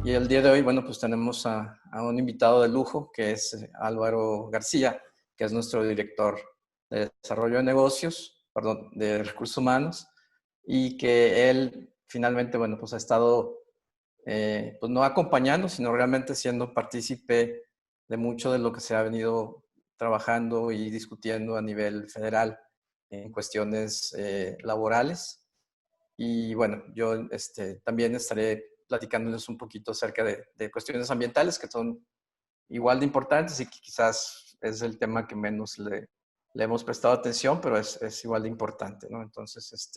Y el día de hoy, bueno, pues tenemos a un invitado de lujo, que es Álvaro García, que es nuestro director de desarrollo de negocios, perdón, de recursos humanos, y que él finalmente, bueno, pues ha estado, pues no acompañando, sino realmente siendo partícipe de mucho de lo que se ha venido trabajando y discutiendo a nivel federal en cuestiones laborales. Y bueno, yo también estaré platicándoles un poquito acerca de cuestiones ambientales que son igual de importantes y que quizás es el tema que menos le hemos prestado atención, pero es igual de importante, ¿no? Entonces,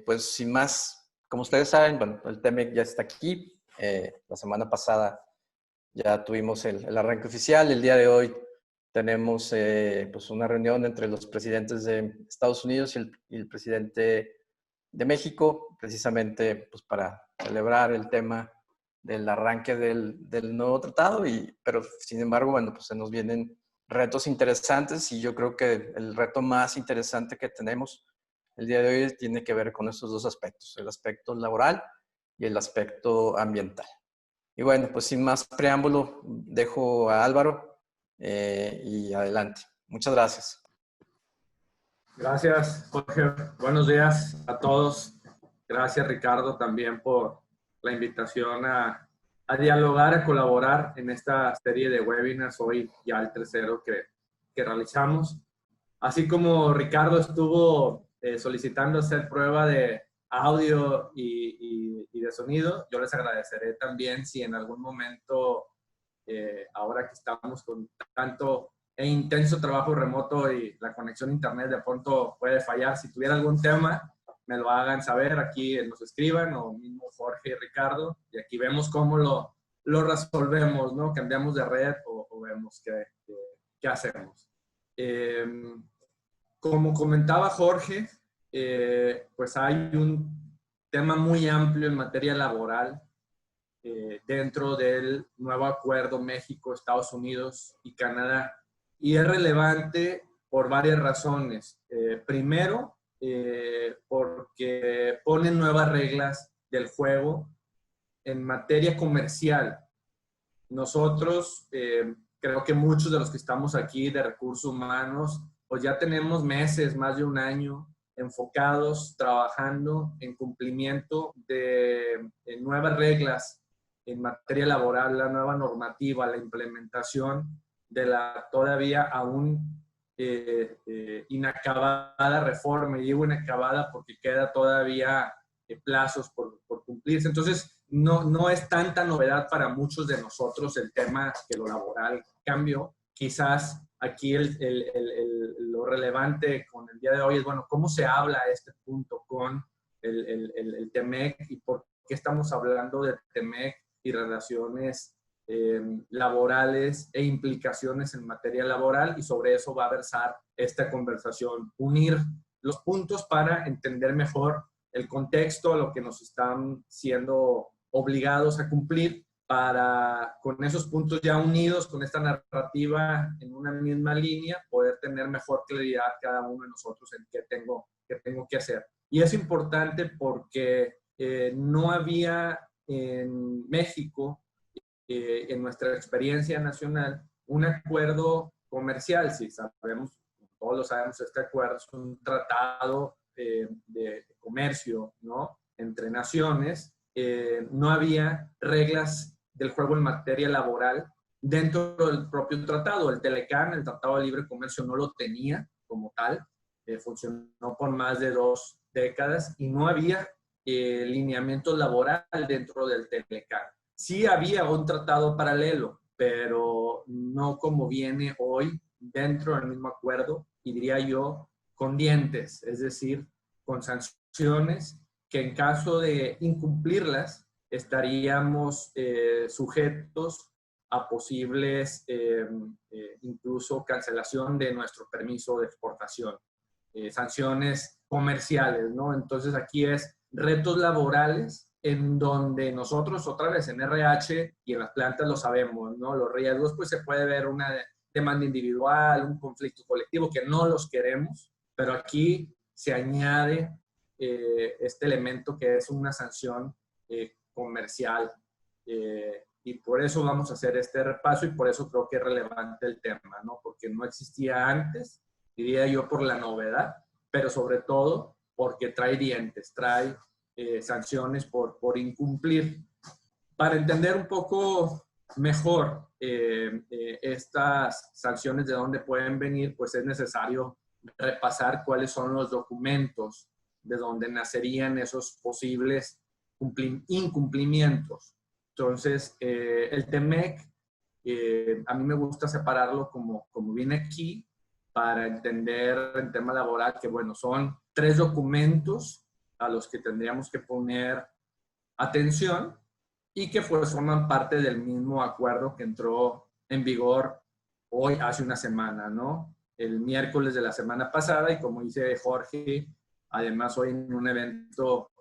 pues sin más, como ustedes saben, bueno, el TEMEC ya está aquí. La semana pasada ya tuvimos el arranque oficial. El día de hoy tenemos pues una reunión entre los presidentes de Estados Unidos y el presidente de México, precisamente pues para celebrar el tema del arranque del nuevo tratado, pero sin embargo, bueno, pues se nos vienen retos interesantes y yo creo que el reto más interesante que tenemos el día de hoy tiene que ver con estos dos aspectos, el aspecto laboral y el aspecto ambiental. Y bueno, pues sin más preámbulo, dejo a Álvaro y adelante. Muchas gracias. Gracias, Jorge. Buenos días a todos. Gracias, Ricardo, también por la invitación a dialogar, a colaborar en esta serie de webinars, hoy ya el tercero que realizamos. Así como Ricardo estuvo solicitando hacer prueba de audio y de sonido, yo les agradeceré también si en algún momento, ahora que estamos con tanto e intenso trabajo remoto y la conexión a internet de pronto puede fallar. Si tuviera algún tema, me lo hagan saber, aquí nos escriban, o mismo Jorge y Ricardo, y aquí vemos cómo lo resolvemos, ¿no? Cambiamos de red o vemos qué hacemos. Como comentaba Jorge, pues hay un tema muy amplio en materia laboral dentro del nuevo acuerdo México, Estados Unidos y Canadá. Y es relevante por varias razones. Primero, porque ponen nuevas reglas del juego en materia comercial. Nosotros, creo que muchos de los que estamos aquí de recursos humanos, pues ya tenemos meses, más de un año, enfocados, trabajando en cumplimiento de nuevas reglas en materia laboral, la nueva normativa, la implementación de la todavía aún inacabada reforma. Y digo inacabada porque queda todavía plazos por cumplirse. Entonces, no es tanta novedad para muchos de nosotros el tema que lo laboral cambió. Quizás aquí lo relevante con el día de hoy es, bueno, ¿cómo se habla a este punto con el TEMEC y por qué estamos hablando de TEMEC y relaciones laborales e implicaciones en materia laboral? Y sobre eso va a versar esta conversación. Unir los puntos para entender mejor el contexto, lo que nos están siendo obligados a cumplir, para con esos puntos ya unidos, con esta narrativa en una misma línea, poder tener mejor claridad cada uno de nosotros en qué tengo que hacer. Y es importante porque no había en México, en nuestra experiencia nacional, un acuerdo comercial. Si sabemos, todos lo sabemos, este acuerdo es un tratado de comercio, ¿no?, entre naciones. No había reglas del juego en materia laboral dentro del propio tratado. El TELECAN, el Tratado de Libre Comercio, no lo tenía como tal. Funcionó por más de 2 décadas y no había lineamiento laboral dentro del TELECAN. Sí había un tratado paralelo, pero no como viene hoy dentro del mismo acuerdo, y diría yo, con dientes, es decir, con sanciones que en caso de incumplirlas estaríamos sujetos a posibles incluso cancelación de nuestro permiso de exportación, sanciones comerciales, ¿no? Entonces aquí es retos laborales en donde nosotros, otra vez en RH y en las plantas lo sabemos, ¿no? Los riesgos, pues se puede ver una demanda individual, un conflicto colectivo, que no los queremos, pero aquí se añade este elemento que es una sanción comercial. Y por eso vamos a hacer este repaso y por eso creo que es relevante el tema, ¿no? Porque no existía antes, diría yo, por la novedad, pero sobre todo porque trae dientes, trae sanciones por incumplir. Para entender un poco mejor estas sanciones de dónde pueden venir, pues es necesario repasar cuáles son los documentos de donde nacerían esos posibles incumplimientos. Entonces, el TEMEC, a mí me gusta separarlo como viene aquí, para entender el tema laboral, que bueno, son 3 documentos a los que tendríamos que poner atención y que pues forman parte del mismo acuerdo que entró en vigor hoy, hace una semana, ¿no? El miércoles de la semana pasada, y como dice Jorge, además hoy en un evento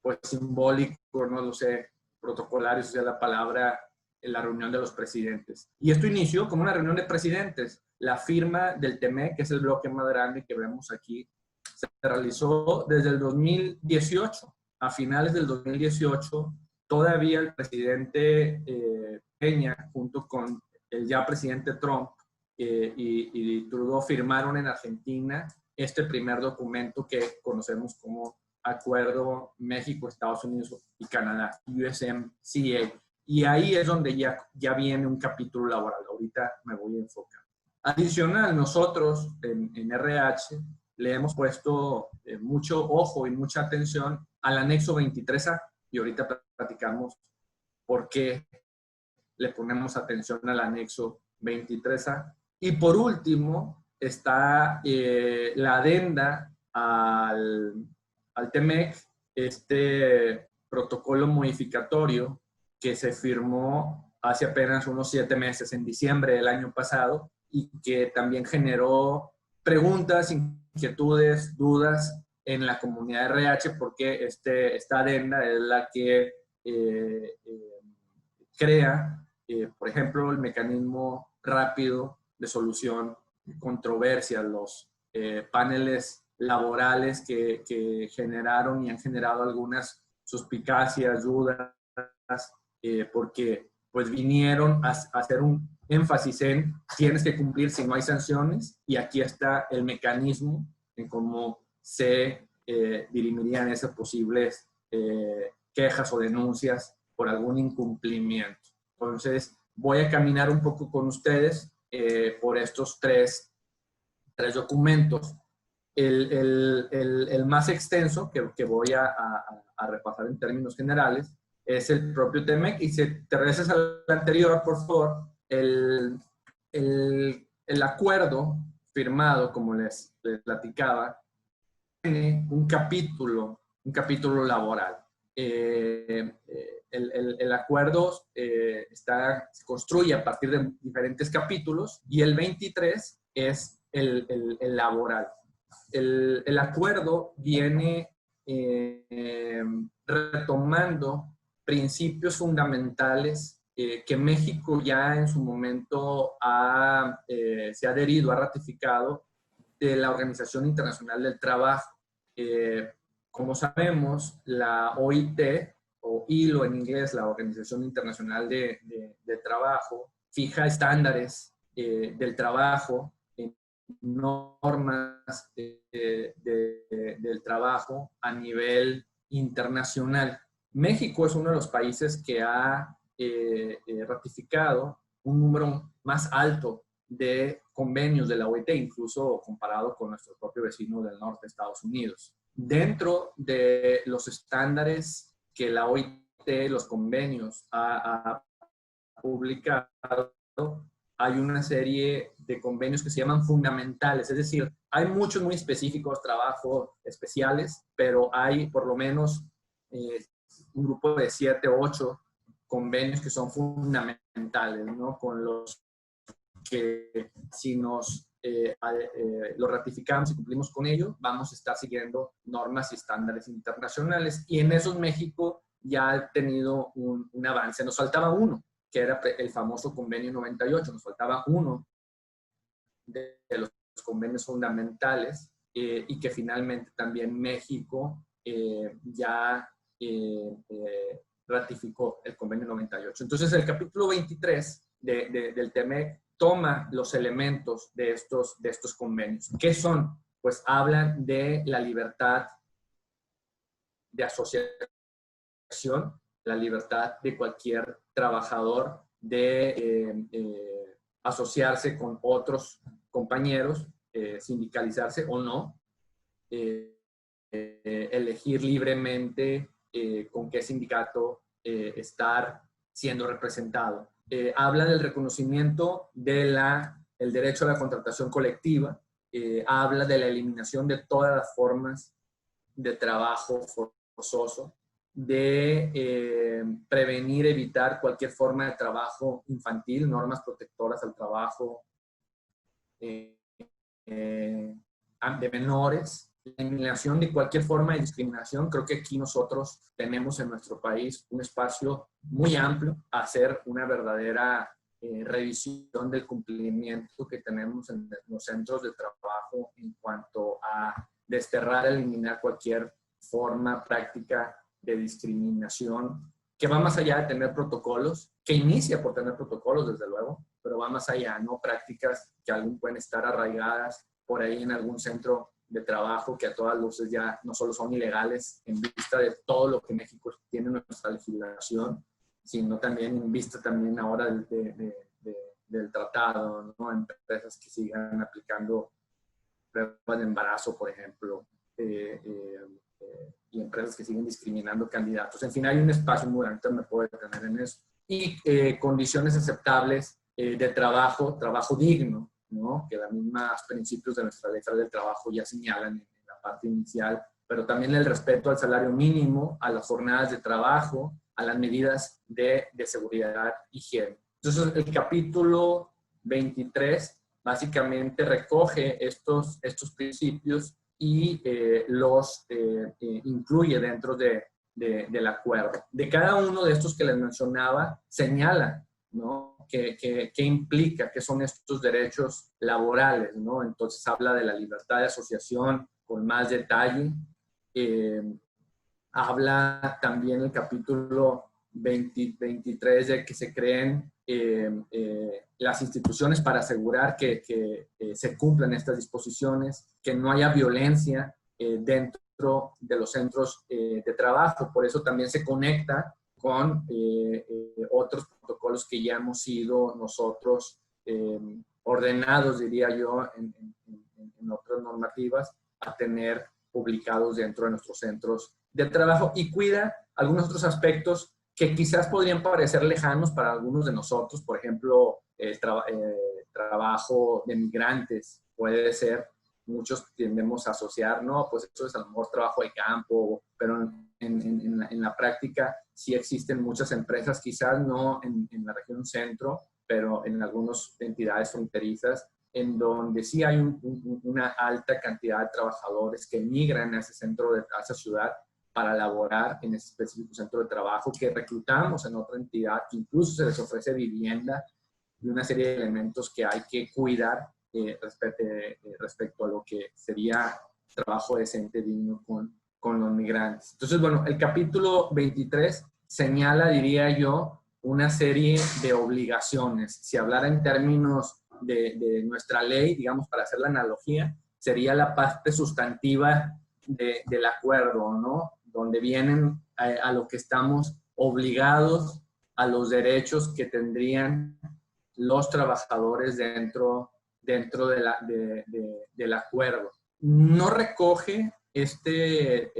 pues simbólico, no lo sé, protocolario, si es la palabra, en la reunión de los presidentes. Y esto inició como una reunión de presidentes. La firma del TEMEC, que es el bloque más grande que vemos aquí, se realizó desde el 2018. A finales del 2018, todavía el presidente Peña, junto con el ya presidente Trump y Trudeau, firmaron en Argentina este primer documento que conocemos como Acuerdo México, Estados Unidos y Canadá, USMCA. Y ahí es donde ya viene un capítulo laboral. Ahorita me voy a enfocar. Adicional, nosotros en RH le hemos puesto mucho ojo y mucha atención al anexo 23A, y ahorita platicamos por qué le ponemos atención al anexo 23A. Y por último está la adenda al TEMEC, este protocolo modificatorio que se firmó hace apenas unos 7 meses, en diciembre del año pasado, y que también generó preguntas, inquietudes, dudas en la comunidad de RH, porque esta adenda es la que crea, por ejemplo, el mecanismo rápido de solución de controversias, los paneles laborales que generaron y han generado algunas suspicacias, dudas, porque pues vinieron a hacer un énfasis en tienes que cumplir si no hay sanciones, y aquí está el mecanismo en cómo se dirimirían esas posibles quejas o denuncias por algún incumplimiento. Entonces, voy a caminar un poco con ustedes por estos tres documentos. El más extenso que voy a repasar en términos generales es el propio TEMEC, y si te regresas al anterior, por favor, el acuerdo firmado, como les platicaba, tiene un capítulo laboral. El acuerdo se construye a partir de diferentes capítulos, y el 23 es el laboral. El acuerdo viene retomando principios fundamentales que México ya en su momento se ha adherido, ha ratificado, de la Organización Internacional del Trabajo. Como sabemos, la OIT, o ILO en inglés, la Organización Internacional de Trabajo, fija estándares del trabajo, normas del trabajo a nivel internacional. México es uno de los países que ha ratificado un número más alto de convenios de la OIT, incluso comparado con nuestro propio vecino del norte, Estados Unidos. Dentro de los estándares que la OIT, los convenios, ha publicado, hay una serie de convenios que se llaman fundamentales, es decir, hay muchos muy específicos, trabajos especiales, pero hay por lo menos un grupo de 7 o 8 convenios que son fundamentales, ¿no? Con los que si nos lo ratificamos y cumplimos con ello, vamos a estar siguiendo normas y estándares internacionales. Y en esos México ya ha tenido un avance. Nos faltaba uno, que era el famoso convenio 98. Nos faltaba uno de los convenios fundamentales y que finalmente también México ya ratificó el convenio 98. Entonces, el capítulo 23 del TEMEC toma los elementos de estos convenios. ¿Qué son? Pues hablan de la libertad de asociación, la libertad de cualquier trabajador de asociarse con otros compañeros, sindicalizarse o no, elegir libremente con qué sindicato estar siendo representado. Habla del reconocimiento del derecho a la contratación colectiva, habla de la eliminación de todas las formas de trabajo forzoso, de prevenir, evitar cualquier forma de trabajo infantil, normas protectoras al trabajo de menores, la eliminación de cualquier forma de discriminación. Creo que aquí nosotros tenemos en nuestro país un espacio muy amplio a hacer una verdadera revisión del cumplimiento que tenemos en los centros de trabajo en cuanto a desterrar, eliminar cualquier forma, práctica de discriminación que va más allá de tener protocolos, que inicia por tener protocolos, desde luego, pero va más allá, ¿no? Prácticas que aún pueden estar arraigadas por ahí en algún centro de trabajo que a todas luces ya no solo son ilegales en vista de todo lo que México tiene en nuestra legislación, sino también en vista también ahora del tratado, ¿no? Empresas que sigan aplicando pruebas de embarazo, por ejemplo, y empresas que siguen discriminando candidatos. En fin, hay un espacio muy grande, me puedo detener en eso. Y condiciones aceptables de trabajo digno, ¿no? Que los mismos principios de nuestra ley del trabajo ya señalan en la parte inicial, pero también el respeto al salario mínimo, a las jornadas de trabajo, a las medidas de seguridad y higiene. Entonces, el capítulo 23 básicamente recoge estos principios y los incluye dentro del acuerdo. De cada uno de estos que les mencionaba, señala, ¿no? ¿Qué implica? ¿Qué son estos derechos laborales? ¿No? Entonces habla de la libertad de asociación con más detalle. Habla también el capítulo 23 de que se creen las instituciones para asegurar que se cumplan estas disposiciones, que no haya violencia dentro de los centros de trabajo. Por eso también se conecta con otros protocolos que ya hemos sido nosotros ordenados, diría yo, en otras normativas, a tener publicados dentro de nuestros centros de trabajo, y cuida algunos otros aspectos que quizás podrían parecer lejanos para algunos de nosotros. Por ejemplo, el trabajo de migrantes puede ser, muchos tendemos a asociar, no, pues eso es a lo mejor trabajo de campo, pero en la práctica sí existen muchas empresas, quizás no en la región centro, pero en algunas entidades fronterizas, en donde sí hay una alta cantidad de trabajadores que migran a ese centro, a esa ciudad, para laborar en ese específico centro de trabajo, que reclutamos en otra entidad, que incluso se les ofrece vivienda y una serie de elementos que hay que cuidar respecto a lo que sería trabajo decente, digno con los migrantes. Entonces, bueno, el capítulo 23 señala, diría yo, una serie de obligaciones. Si hablara en términos de nuestra ley, digamos, para hacer la analogía, sería la parte sustantiva del acuerdo, ¿no? Donde vienen a lo que estamos obligados, a los derechos que tendrían los trabajadores dentro del acuerdo. No recoge este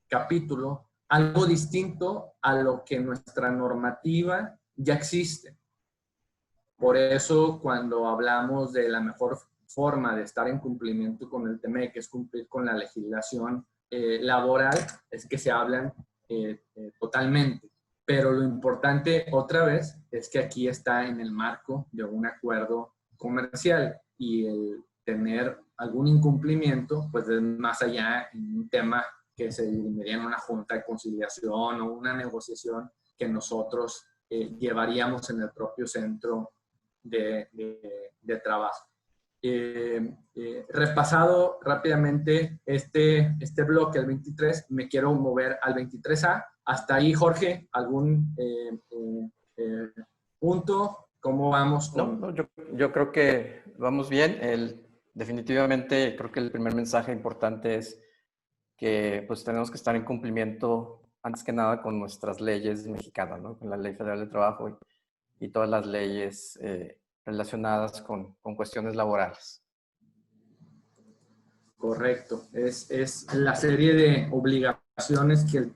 capítulo algo distinto a lo que nuestra normativa ya existe. Por eso, cuando hablamos de la mejor forma de estar en cumplimiento con el TEMEC, que es cumplir con la legislación laboral, es que se hablan totalmente. Pero lo importante, otra vez, es que aquí está en el marco de un acuerdo comercial, y el tener algún incumplimiento, pues es más allá en un tema que se dirimiría en una junta de conciliación o una negociación que nosotros llevaríamos en el propio centro de trabajo. Repasado rápidamente este bloque, el 23, me quiero mover al 23A. Hasta ahí, Jorge, ¿algún punto? ¿Cómo vamos con...? No, yo creo que vamos bien. Definitivamente creo que el primer mensaje importante es que pues tenemos que estar en cumplimiento antes que nada con nuestras leyes mexicanas, ¿no? Con la Ley Federal de Trabajo y todas las leyes relacionadas con cuestiones laborales. Correcto. Es la serie de obligaciones que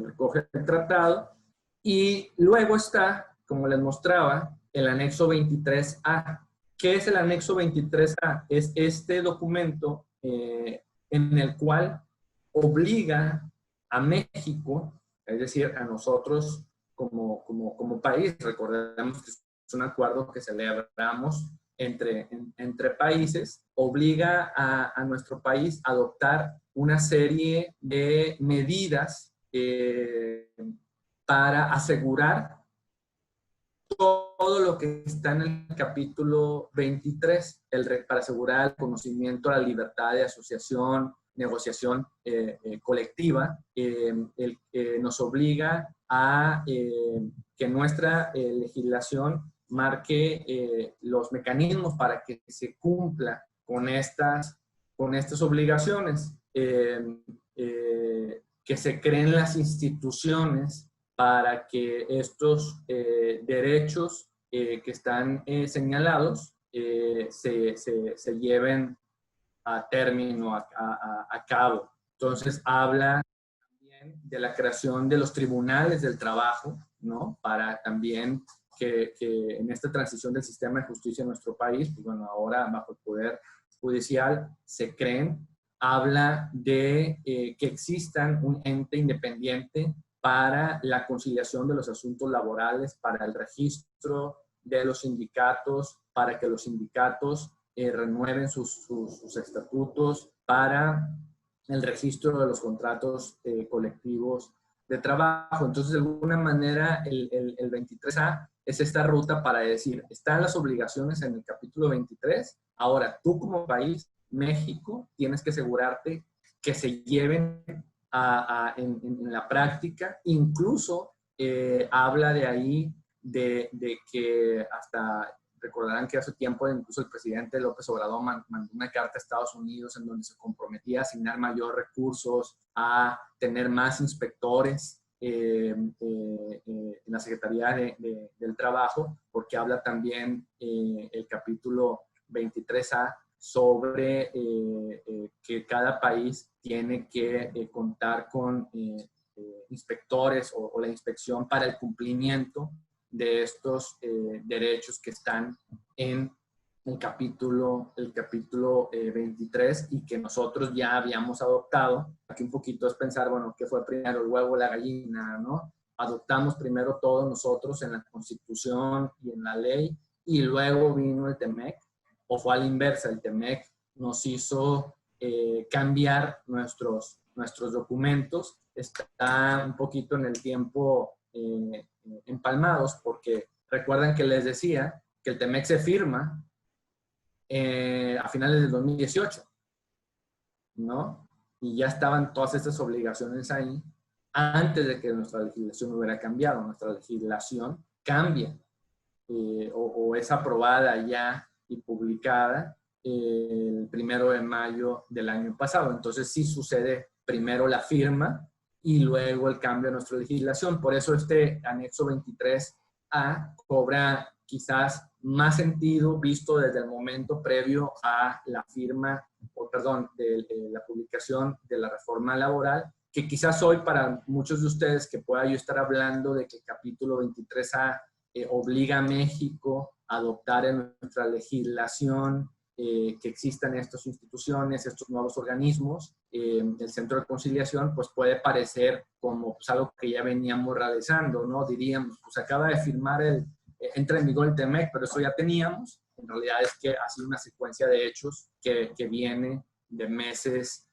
recoge el tratado. Y luego está, como les mostraba, el anexo 23A. ¿Qué es el anexo 23A? Es este documento en el cual obliga a México, es decir, a nosotros como país. Recordemos que es un acuerdo que celebramos entre países, obliga a nuestro país a adoptar una serie de medidas para asegurar todo lo que está en el capítulo 23, para asegurar el conocimiento, la libertad de asociación, negociación colectiva, nos obliga a que nuestra legislación marque los mecanismos para que se cumpla con estas obligaciones, que se creen las instituciones para que estos derechos que están señalados se lleven a término, a cabo. Entonces, habla también de la creación de los tribunales del trabajo, ¿no? Para también que en esta transición del sistema de justicia en nuestro país, pues bueno, ahora bajo el poder judicial se creen, habla de que existan un ente independiente para la conciliación de los asuntos laborales, para el registro de los sindicatos, para que los sindicatos renueven sus estatutos, para el registro de los contratos colectivos de trabajo. Entonces, de alguna manera, el 23A es esta ruta para decir, están las obligaciones en el capítulo 23, ahora tú como país, México, tienes que asegurarte que se lleven en la práctica. Incluso habla de ahí de que hasta recordarán que hace tiempo incluso el presidente López Obrador mandó una carta a Estados Unidos en donde se comprometía a asignar mayor recursos, a tener más inspectores en la Secretaría del Trabajo, porque habla también el capítulo 23A sobre que cada país tiene que contar con inspectores o la inspección para el cumplimiento de estos derechos que están en el capítulo 23 y que nosotros ya habíamos adoptado. Aquí un poquito es pensar, bueno, ¿qué fue primero, el huevo o la gallina, no? Adoptamos primero todos nosotros en la Constitución y en la ley, y luego vino el TEMEC, o fue a la inversa, el TEMEC nos hizo cambiar nuestros documentos. Está un poquito en el tiempo empalmados, porque recuerdan que les decía que el TEMEC se firma a finales del 2018, ¿no? Y ya estaban todas estas obligaciones ahí antes de que nuestra legislación hubiera cambiado. Nuestra legislación cambia o es aprobada ya y publicada el 1 de mayo del año pasado. Entonces sí sucede primero la firma y luego el cambio de nuestra legislación. Por eso este anexo 23A cobra quizás más sentido visto desde el momento previo a la firma, de la publicación de la reforma laboral, que quizás hoy para muchos de ustedes que pueda yo estar hablando de que el capítulo 23A obliga a México a adoptar en nuestra legislación que existan estas instituciones, estos nuevos organismos, el Centro de Conciliación, pues puede parecer como pues, algo que ya veníamos realizando, ¿no? Diríamos, pues acaba de firmar entra en vigor el TEMEC, pero eso ya teníamos. En realidad es que ha sido una secuencia de hechos que viene de meses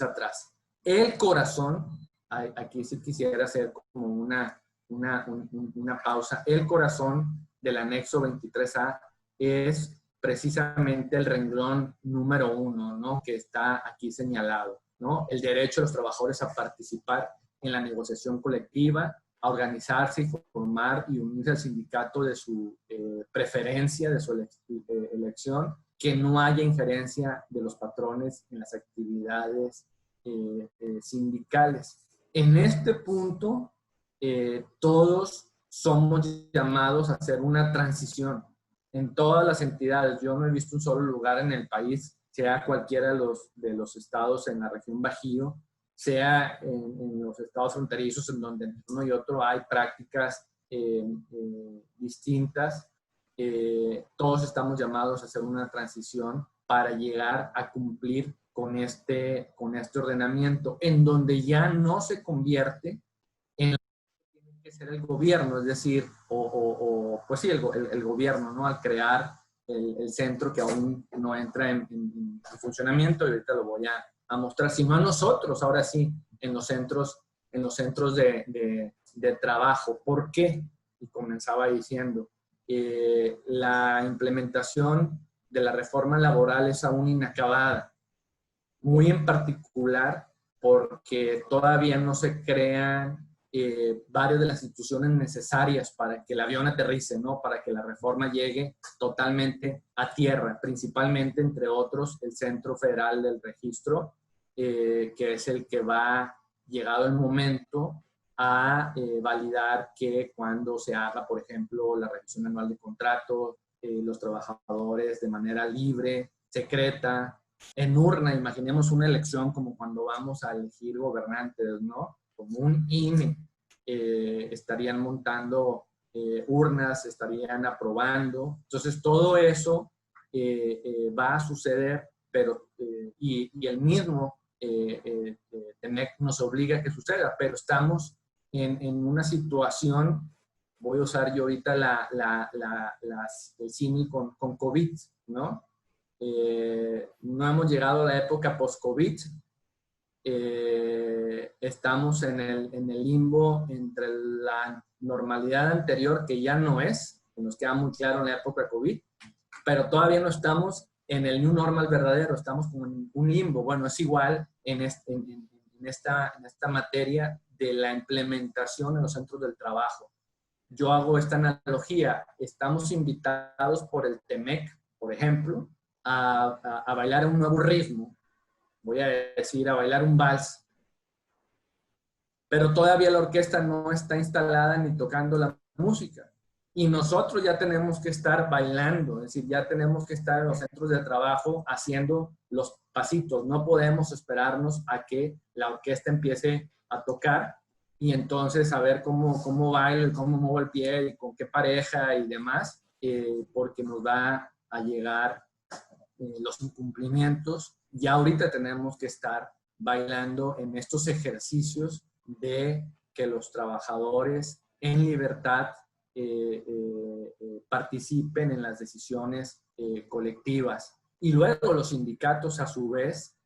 atrás. El corazón, aquí sí quisiera hacer como una pausa. El corazón del anexo 23A es precisamente el renglón número 1, ¿no? Que está aquí señalado, ¿no? El derecho de los trabajadores a participar en la negociación colectiva, a organizarse y formar y unirse al sindicato de su preferencia, de su elección, que no haya injerencia de los patrones en las actividades sindicales. En este punto, todos somos llamados a hacer una transición en todas las entidades. Yo no he visto un solo lugar en el país, sea cualquiera de los estados en la región Bajío, sea en los estados fronterizos, en donde entre uno y otro hay prácticas distintas. Todos estamos llamados a hacer una transición para llegar a cumplir con este ordenamiento, en donde ya no se convierte en lo que tiene que ser el gobierno, es decir, pues sí, el gobierno, ¿no? Al crear el centro que aún no entra en funcionamiento, y ahorita lo voy a mostrar, sino a nosotros, ahora sí, en los centros de trabajo. ¿Por qué? Y comenzaba diciendo, la implementación de la reforma laboral es aún inacabada, muy en particular porque todavía no se crean varias de las instituciones necesarias para que el avión aterrice, ¿no? Para que la reforma llegue totalmente a tierra, principalmente, entre otros, el Centro Federal del Registro, que es el que va, llegado el momento, a validar que cuando se haga, por ejemplo, la revisión anual de contratos, los trabajadores de manera libre, secreta, en urna, imaginemos una elección como cuando vamos a elegir gobernantes, ¿no? Como un INE, estarían montando urnas, estarían aprobando. Entonces, todo eso va a suceder, pero, y el mismo TEMEC nos obliga a que suceda, pero estamos en una situación, voy a usar yo ahorita el símil con COVID, ¿no? No hemos llegado a la época post-COVID, estamos en el limbo entre la normalidad anterior, que ya no es, que nos queda muy claro en la época COVID, pero todavía no estamos en el new normal verdadero, estamos como en un limbo. Bueno, es igual en esta materia de la implementación en los centros del trabajo. Yo hago esta analogía, estamos invitados por el TEMEC, por ejemplo, a bailar un nuevo ritmo, voy a decir, a bailar un vals, pero todavía la orquesta no está instalada ni tocando la música. Y nosotros ya tenemos que estar bailando, es decir, ya tenemos que estar en los centros de trabajo haciendo los pasitos. No podemos esperarnos a que la orquesta empiece a tocar y entonces saber cómo bailo y cómo muevo el pie y con qué pareja y demás, porque nos va a llegar los incumplimientos. Ya ahorita tenemos que estar bailando en estos ejercicios de que los trabajadores en libertad participen en las decisiones colectivas. Y luego los sindicatos, a su vez,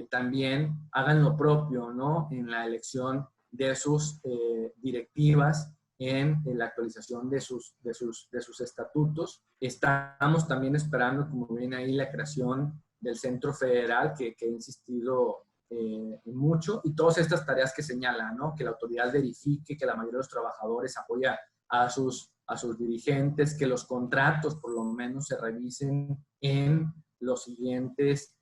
también hagan lo propio, ¿no? En la elección de sus directivas, en la actualización de sus estatutos. Estamos también esperando, como ven ahí, la creación del Centro Federal, que he insistido mucho, y todas estas tareas que señalan, ¿no? Que la autoridad verifique que la mayoría de los trabajadores apoya a sus dirigentes, que los contratos por lo menos se revisen en los siguientes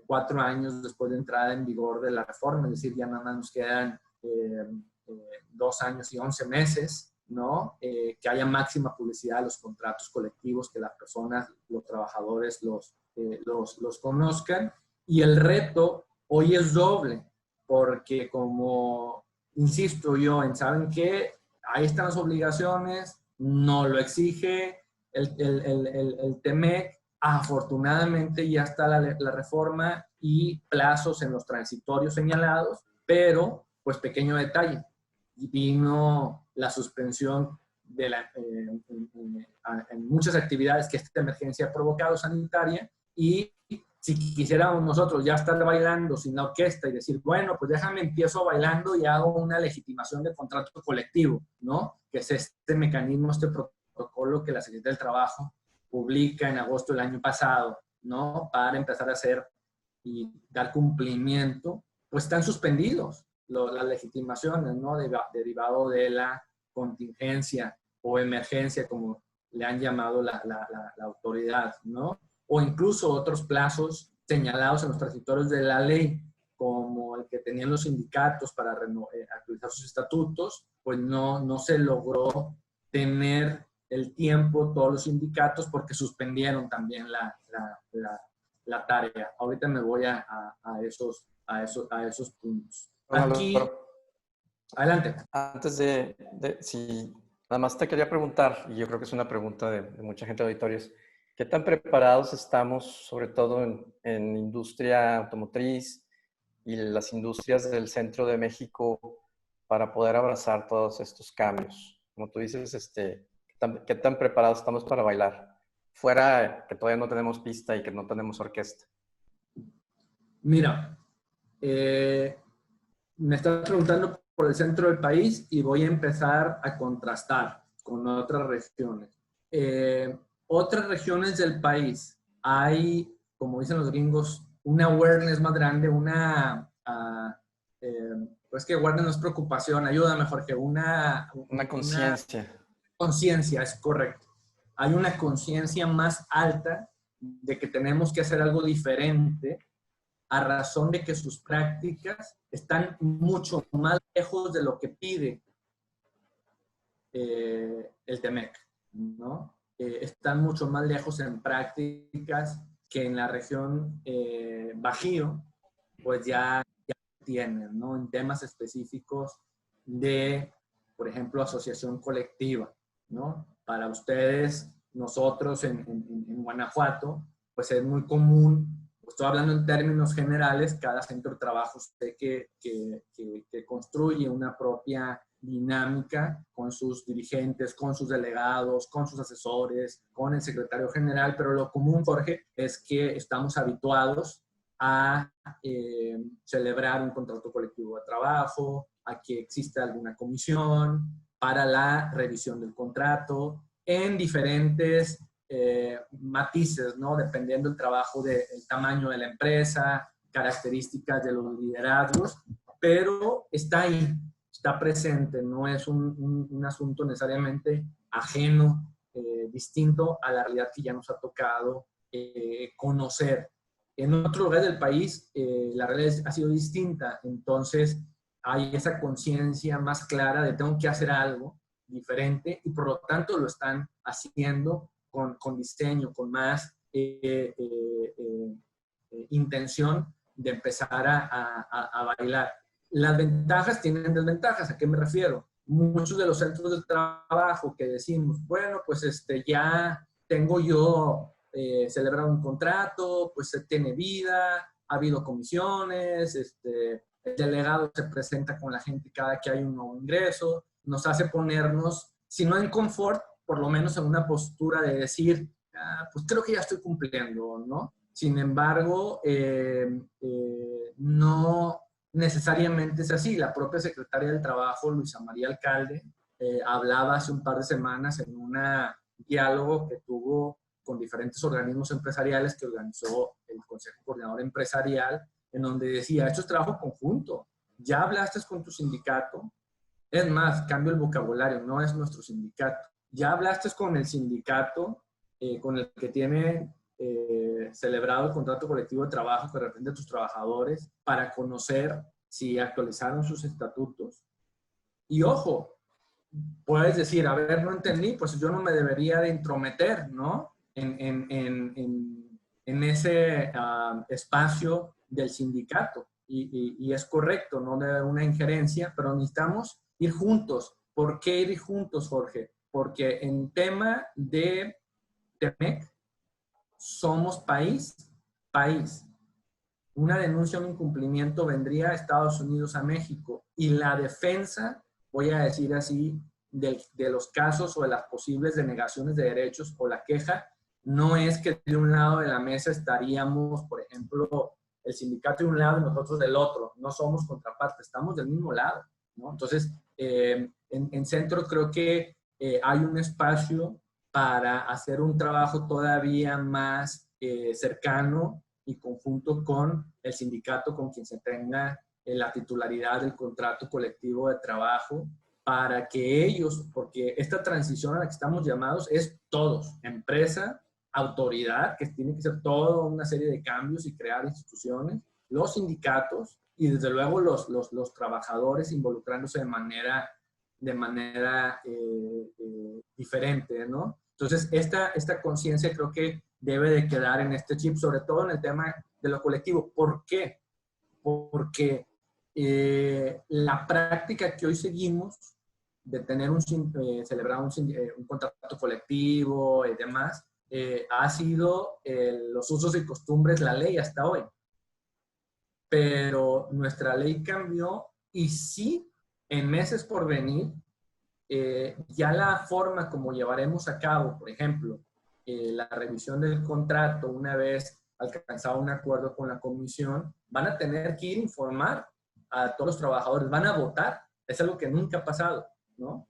4 años después de entrada en vigor de la reforma, es decir, ya nada más nos quedan 2 años y 11 meses, ¿no? Que haya máxima publicidad de los contratos colectivos, que las personas, los trabajadores los conozcan. Y el reto hoy es doble, porque como insisto yo en, ¿saben qué? Ahí están las obligaciones, no lo exige el TEMEC, afortunadamente ya está la reforma y plazos en los transitorios señalados, pero pues pequeño detalle, vino la suspensión de en muchas actividades que esta emergencia ha provocado sanitaria, y si quisiéramos nosotros ya estar bailando sin la orquesta y decir, bueno, pues déjame empiezo bailando y hago una legitimación de contrato colectivo, ¿no? Que es este mecanismo, este protocolo que la Secretaría del Trabajo publica en agosto del año pasado, ¿no? Para empezar a hacer y dar cumplimiento, pues están suspendidos las legitimaciones, ¿no? Derivado de la contingencia o emergencia, como le han llamado la autoridad, ¿no? O incluso otros plazos señalados en los transitorios de la ley, como el que tenían los sindicatos para actualizar sus estatutos, pues no se logró tener el tiempo todos los sindicatos porque suspendieron también la tarea. Ahorita me voy a esos puntos. Aquí, adelante. Antes sí, nada más te quería preguntar, y yo creo que es una pregunta de mucha gente de auditorios, ¿qué tan preparados estamos, sobre todo en industria automotriz y las industrias del centro de México, para poder abrazar todos estos cambios? Como tú dices, ¿qué tan preparados estamos para bailar? Fuera que todavía no tenemos pista y que no tenemos orquesta. Mira, me estás preguntando por el centro del país y voy a empezar a contrastar con otras regiones. Otras regiones del país hay, como dicen los gringos, una awareness más grande, pues que awareness no es preocupación, ayúdame Jorge, una conciencia. Conciencia, es correcto. Hay una conciencia más alta de que tenemos que hacer algo diferente a razón de que sus prácticas están mucho más lejos de lo que pide el TEMEC, ¿no? Están mucho más lejos en prácticas que en la región Bajío, pues ya tienen, ¿no? En temas específicos de, por ejemplo, asociación colectiva, ¿no? Para ustedes, nosotros en Guanajuato, pues es muy común. Estoy hablando en términos generales, cada centro de trabajo sé que construye una propia dinámica con sus dirigentes, con sus delegados, con sus asesores, con el secretario general, pero lo común, Jorge, es que estamos habituados a celebrar un contrato colectivo de trabajo, a que exista alguna comisión para la revisión del contrato en diferentes matices, ¿no? Dependiendo del trabajo, del tamaño de la empresa, características de los liderazgos, pero está ahí, está presente, no es un asunto necesariamente ajeno, distinto a la realidad que ya nos ha tocado conocer. En otro lugar del país, la realidad ha sido distinta, entonces hay esa conciencia más clara de tengo que hacer algo diferente y por lo tanto lo están haciendo con diseño, con más intención de empezar a bailar. Las ventajas tienen desventajas. ¿A qué me refiero? Muchos de los centros de trabajo que decimos, bueno, pues ya tengo yo celebrado un contrato, pues se tiene vida, ha habido comisiones, el delegado se presenta con la gente cada que hay un nuevo ingreso, nos hace ponernos, si no en confort, por lo menos en una postura de decir, pues creo que ya estoy cumpliendo, ¿no? Sin embargo, no necesariamente es así. La propia secretaria del Trabajo, Luisa María Alcalde, hablaba hace un par de semanas en un diálogo que tuvo con diferentes organismos empresariales que organizó el Consejo Coordinador Empresarial, en donde decía, esto es trabajo conjunto. Ya hablaste con tu sindicato. Es más, cambio el vocabulario, no es nuestro sindicato. Ya hablaste con el sindicato con el que tiene celebrado el contrato colectivo de trabajo que representa a tus trabajadores para conocer si actualizaron sus estatutos. Y ojo, puedes decir, a ver, no entendí, pues yo no me debería de intrometer, ¿no? En ese espacio del sindicato. Y es correcto, no de una injerencia, pero necesitamos ir juntos. ¿Por qué ir juntos, Jorge? Porque en tema de TEMEC, somos país. Una denuncia, un incumplimiento vendría a Estados Unidos, a México, y la defensa, voy a decir así, de los casos o de las posibles denegaciones de derechos o la queja, no es que de un lado de la mesa estaríamos, por ejemplo, el sindicato de un lado y nosotros del otro. No somos contraparte, estamos del mismo lado, ¿no? Entonces, en centro creo que hay un espacio para hacer un trabajo todavía más cercano y conjunto con el sindicato con quien se tenga la titularidad del contrato colectivo de trabajo, para que ellos, porque esta transición a la que estamos llamados es todos, empresa, autoridad, que tiene que ser toda una serie de cambios y crear instituciones, los sindicatos y desde luego los trabajadores involucrándose de manera diferente, ¿no? Entonces, esta conciencia creo que debe de quedar en este chip, sobre todo en el tema de lo colectivo. ¿Por qué? Porque la práctica que hoy seguimos de tener celebrar un contrato colectivo y demás, ha sido los usos y costumbres, la ley hasta hoy. Pero nuestra ley cambió y sí, en meses por venir, ya la forma como llevaremos a cabo, por ejemplo, la revisión del contrato una vez alcanzado un acuerdo con la comisión, van a tener que ir a informar a todos los trabajadores, van a votar. Es algo que nunca ha pasado, ¿no?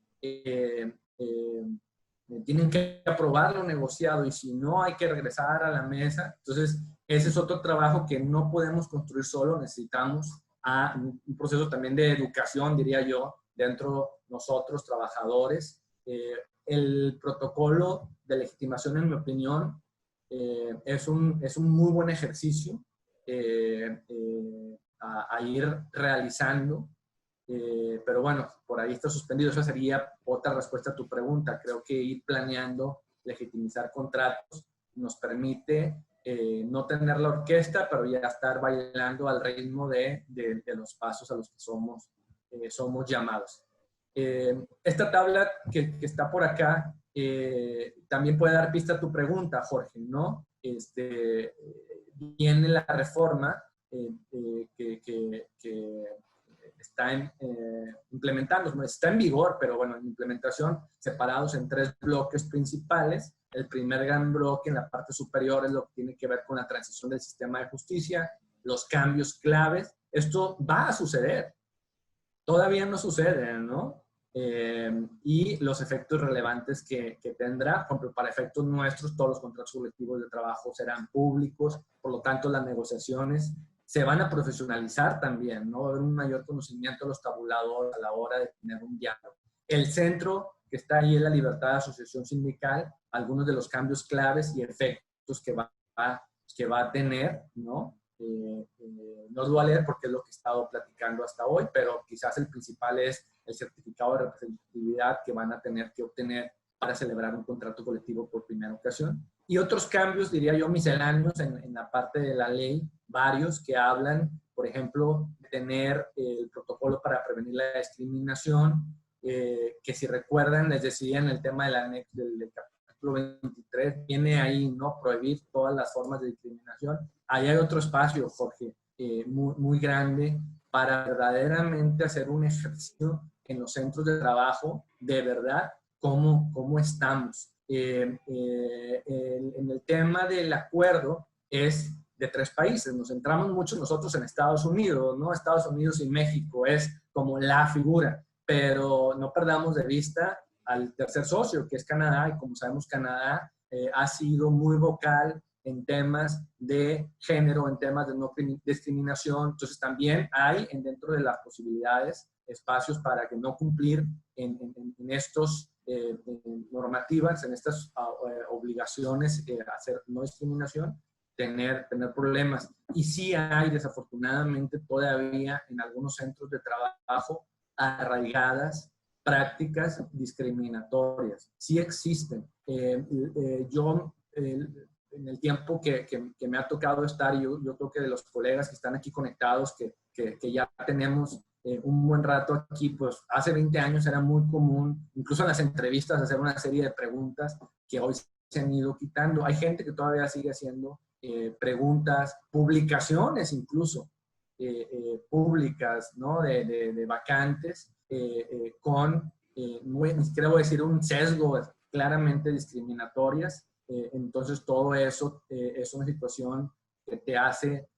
Tienen que aprobar lo negociado y si no hay que regresar a la mesa. Entonces, ese es otro trabajo que no podemos construir solo, necesitamos un proceso también de educación, diría yo, dentro de nosotros, trabajadores. El protocolo de legitimación, en mi opinión, es un muy buen ejercicio a ir realizando. Pero bueno, por ahí está suspendido. Esa sería otra respuesta a tu pregunta. Creo que ir planeando, legitimizar contratos, nos permite no tener la orquesta, pero ya estar bailando al ritmo de los pasos a los que somos llamados. Esta tabla que está por acá también puede dar pista a tu pregunta, Jorge, ¿no? Viene la reforma que está implementando, está en vigor, pero bueno, en implementación, separados en 3 bloques principales. El primer gran bloque en la parte superior es lo que tiene que ver con la transición del sistema de justicia, los cambios claves. Esto va a suceder, todavía no sucede, ¿no? Y los efectos relevantes que tendrá, por ejemplo, para efectos nuestros, todos los contratos colectivos de trabajo serán públicos, por lo tanto las negociaciones se van a profesionalizar también, ¿no? Va a haber un mayor conocimiento de los tabuladores a la hora de tener un diálogo. El centro que está ahí es la libertad de asociación sindical, algunos de los cambios claves y efectos que va a tener, ¿no? No lo voy a leer porque es lo que he estado platicando hasta hoy, pero quizás el principal es el certificado de representatividad que van a tener que obtener para celebrar un contrato colectivo por primera ocasión. Y otros cambios, diría yo, misceláneos en la parte de la ley, varios que hablan, por ejemplo, de tener el protocolo para prevenir la discriminación, que si recuerdan, les decía en el tema del capítulo 23, viene ahí, ¿no? Prohibir todas las formas de discriminación. Ahí hay otro espacio, Jorge, muy, muy grande para verdaderamente hacer un ejercicio en los centros de trabajo, de verdad, cómo estamos. En el tema del acuerdo es de 3 países. Nos centramos mucho nosotros en Estados Unidos, ¿no? Estados Unidos y México es como la figura, pero no perdamos de vista al tercer socio, que es Canadá, y como sabemos, Canadá ha sido muy vocal en temas de género, en temas de no discriminación. Entonces también hay dentro de las posibilidades espacios para que no cumplir en estos normativas, en estas obligaciones, hacer no discriminación, tener problemas. Y sí hay, desafortunadamente, todavía en algunos centros de trabajo arraigadas prácticas discriminatorias. Sí existen. Yo, en el tiempo que me ha tocado estar, yo creo que de los colegas que están aquí conectados, que ya tenemos un buen rato aquí, pues hace 20 años era muy común, incluso en las entrevistas, hacer una serie de preguntas que hoy se han ido quitando. Hay gente que todavía sigue haciendo preguntas, publicaciones incluso públicas, ¿no? de vacantes con, ni siquiera voy a decir un sesgo claramente discriminatorias. Entonces todo eso es una situación que te hace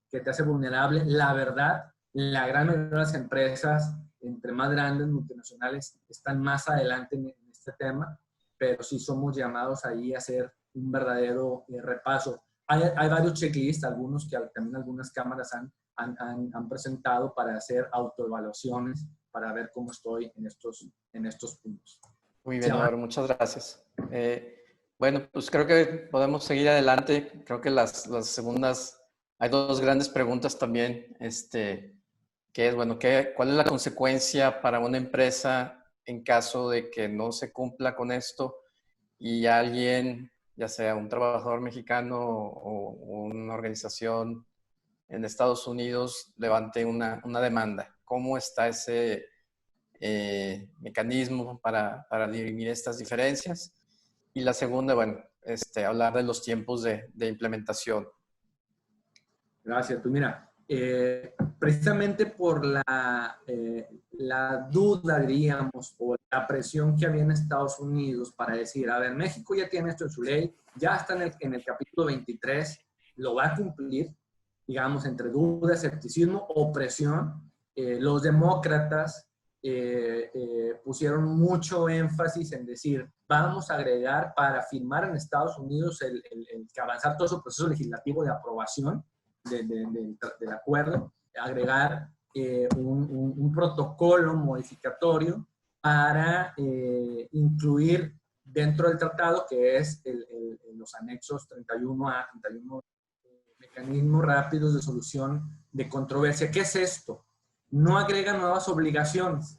vulnerable. La verdad, la gran mayoría de las empresas, entre más grandes, multinacionales, están más adelante en este tema, pero sí somos llamados ahí a hacer un verdadero repaso. Hay varios checklists, algunos que también algunas cámaras han presentado para hacer autoevaluaciones, para ver cómo estoy en estos puntos. Muy bien, Álvaro, muchas gracias. Bueno, pues creo que podemos seguir adelante. Creo que las segundas, hay dos grandes preguntas también, que es, bueno, ¿cuál es la consecuencia para una empresa en caso de que no se cumpla con esto y alguien, ya sea un trabajador mexicano o una organización en Estados Unidos, levante una demanda? ¿Cómo está ese mecanismo para dirimir estas diferencias? Y la segunda, bueno, hablar de los tiempos de implementación. Gracias. Pues mira, precisamente por la duda, diríamos, o la presión que había en Estados Unidos para decir, a ver, México ya tiene esto en su ley, ya está en el capítulo 23, lo va a cumplir, digamos, entre duda, escepticismo o presión. Los demócratas pusieron mucho énfasis en decir, vamos a agregar para firmar en Estados Unidos que avanzar todo su proceso legislativo de aprobación del acuerdo, agregar un protocolo modificatorio para incluir dentro del tratado, que es los anexos 31A, 31, mecanismos rápidos de solución de controversia. ¿Qué es esto? No agrega nuevas obligaciones.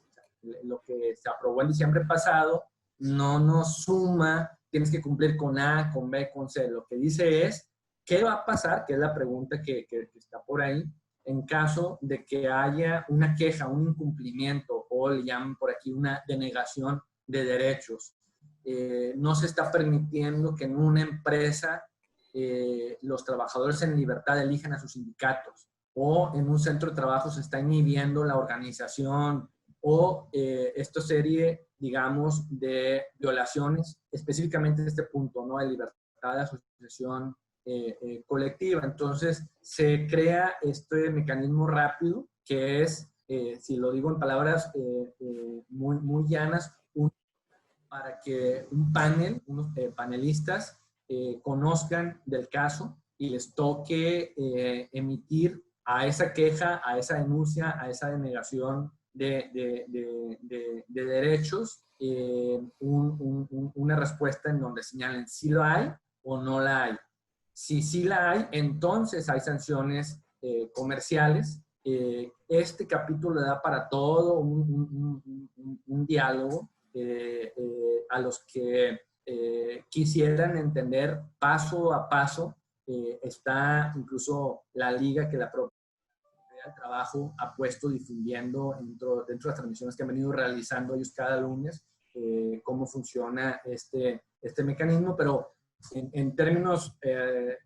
Lo que se aprobó en diciembre pasado no nos suma, tienes que cumplir con A, con B, con C. Lo que dice es, ¿qué va a pasar? Que es la pregunta que está por ahí, en caso de que haya una queja, un incumplimiento, o le llaman por aquí una denegación de derechos. No se está permitiendo que en una empresa los trabajadores en libertad elijan a sus sindicatos, o en un centro de trabajo se está inhibiendo la organización, o esta serie, digamos, de violaciones, específicamente en este punto, ¿no? De libertad de asociación colectiva. Entonces, se crea este mecanismo rápido, que es, si lo digo en palabras muy llanas, para que un panel, unos panelistas, conozcan del caso y les toque emitir a esa queja, a esa denuncia, a esa denegación de derechos, una respuesta en donde señalen si lo hay o no la hay. Si sí la hay, entonces hay sanciones comerciales. Este capítulo le da para todo un diálogo a los que quisieran entender paso a paso. Está incluso la liga que la propia del trabajo ha puesto difundiendo dentro de las transmisiones que han venido realizando ellos cada lunes, cómo funciona este mecanismo, pero en términos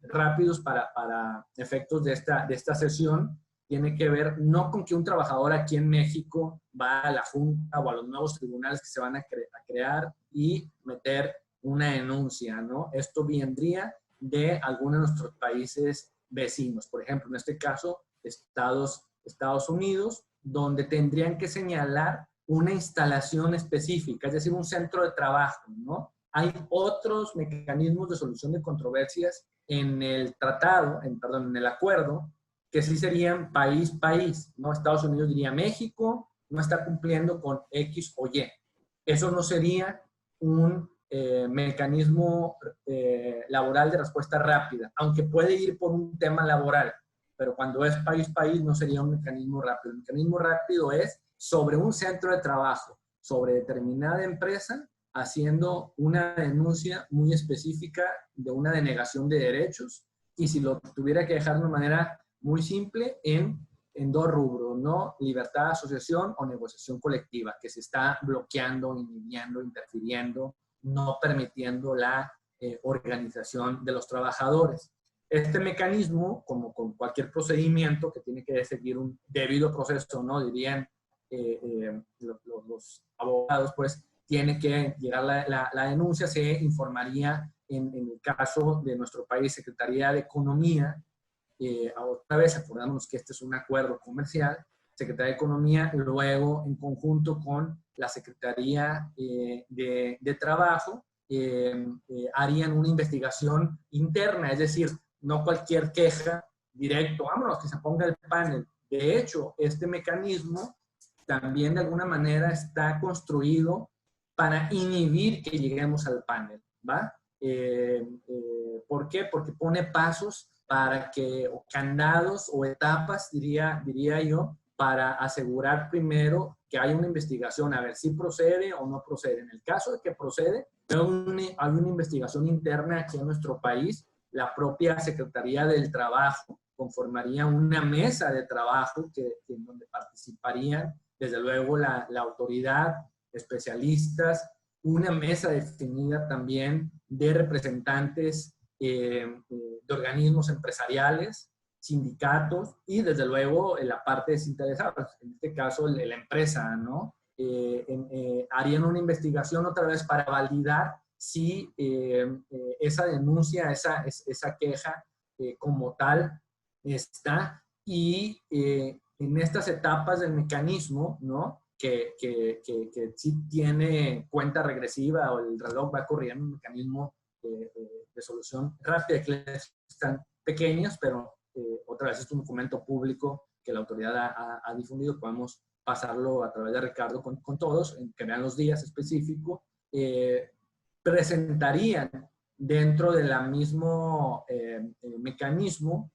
rápidos para efectos de esta sesión, tiene que ver no con que un trabajador aquí en México va a la Junta o a los nuevos tribunales que se van a crear y meter una denuncia, ¿no? Esto vendría de algunos de nuestros países vecinos. Por ejemplo, en este caso, Estados Unidos, donde tendrían que señalar una instalación específica, es decir, un centro de trabajo, ¿no? Hay otros mecanismos de solución de controversias en el tratado, en el acuerdo, que sí serían país, ¿no? Estados Unidos diría, México no está cumpliendo con X o Y. Eso no sería un mecanismo laboral de respuesta rápida, aunque puede ir por un tema laboral, pero cuando es país no sería un mecanismo rápido. El mecanismo rápido es sobre un centro de trabajo, sobre determinada empresa, haciendo una denuncia muy específica de una denegación de derechos, y si lo tuviera que dejar de una manera muy simple, en dos rubros, ¿no? Libertad de asociación o negociación colectiva, que se está bloqueando, inhibiendo, interfiriendo, no permitiendo la organización de los trabajadores. Este mecanismo, como con cualquier procedimiento que tiene que seguir un debido proceso, ¿no? Dirían los abogados, pues tiene que llegar la denuncia, se informaría en el caso de nuestro país, Secretaría de Economía. Otra vez, acordándonos que este es un acuerdo comercial, Secretaría de Economía, luego en conjunto con la Secretaría de Trabajo, harían una investigación interna, es decir, no cualquier queja directo, vámonos, que se ponga el panel. De hecho, este mecanismo también de alguna manera está construido para inhibir que lleguemos al panel, ¿va? ¿Por qué? Porque pone pasos para que, o candados o etapas, diría yo, para asegurar primero que haya una investigación, a ver si procede o no procede. En el caso de que procede, hay una investigación interna aquí en nuestro país. La propia Secretaría del Trabajo conformaría una mesa de trabajo en donde participarían, desde luego, la autoridad, especialistas, una mesa definida también de representantes de organismos empresariales, sindicatos y, desde luego, la parte desinteresada, en este caso, la empresa, ¿no? Harían una investigación otra vez para validar si esa denuncia, esa queja como tal está, y en estas etapas del mecanismo, ¿no? Que sí tiene cuenta regresiva o el reloj va corriendo, un mecanismo de solución rápida, que están pequeños, pero otra vez es un documento público que la autoridad ha difundido. Podemos pasarlo a través de Ricardo con todos, que vean los días específicos. Presentarían dentro del mismo mecanismo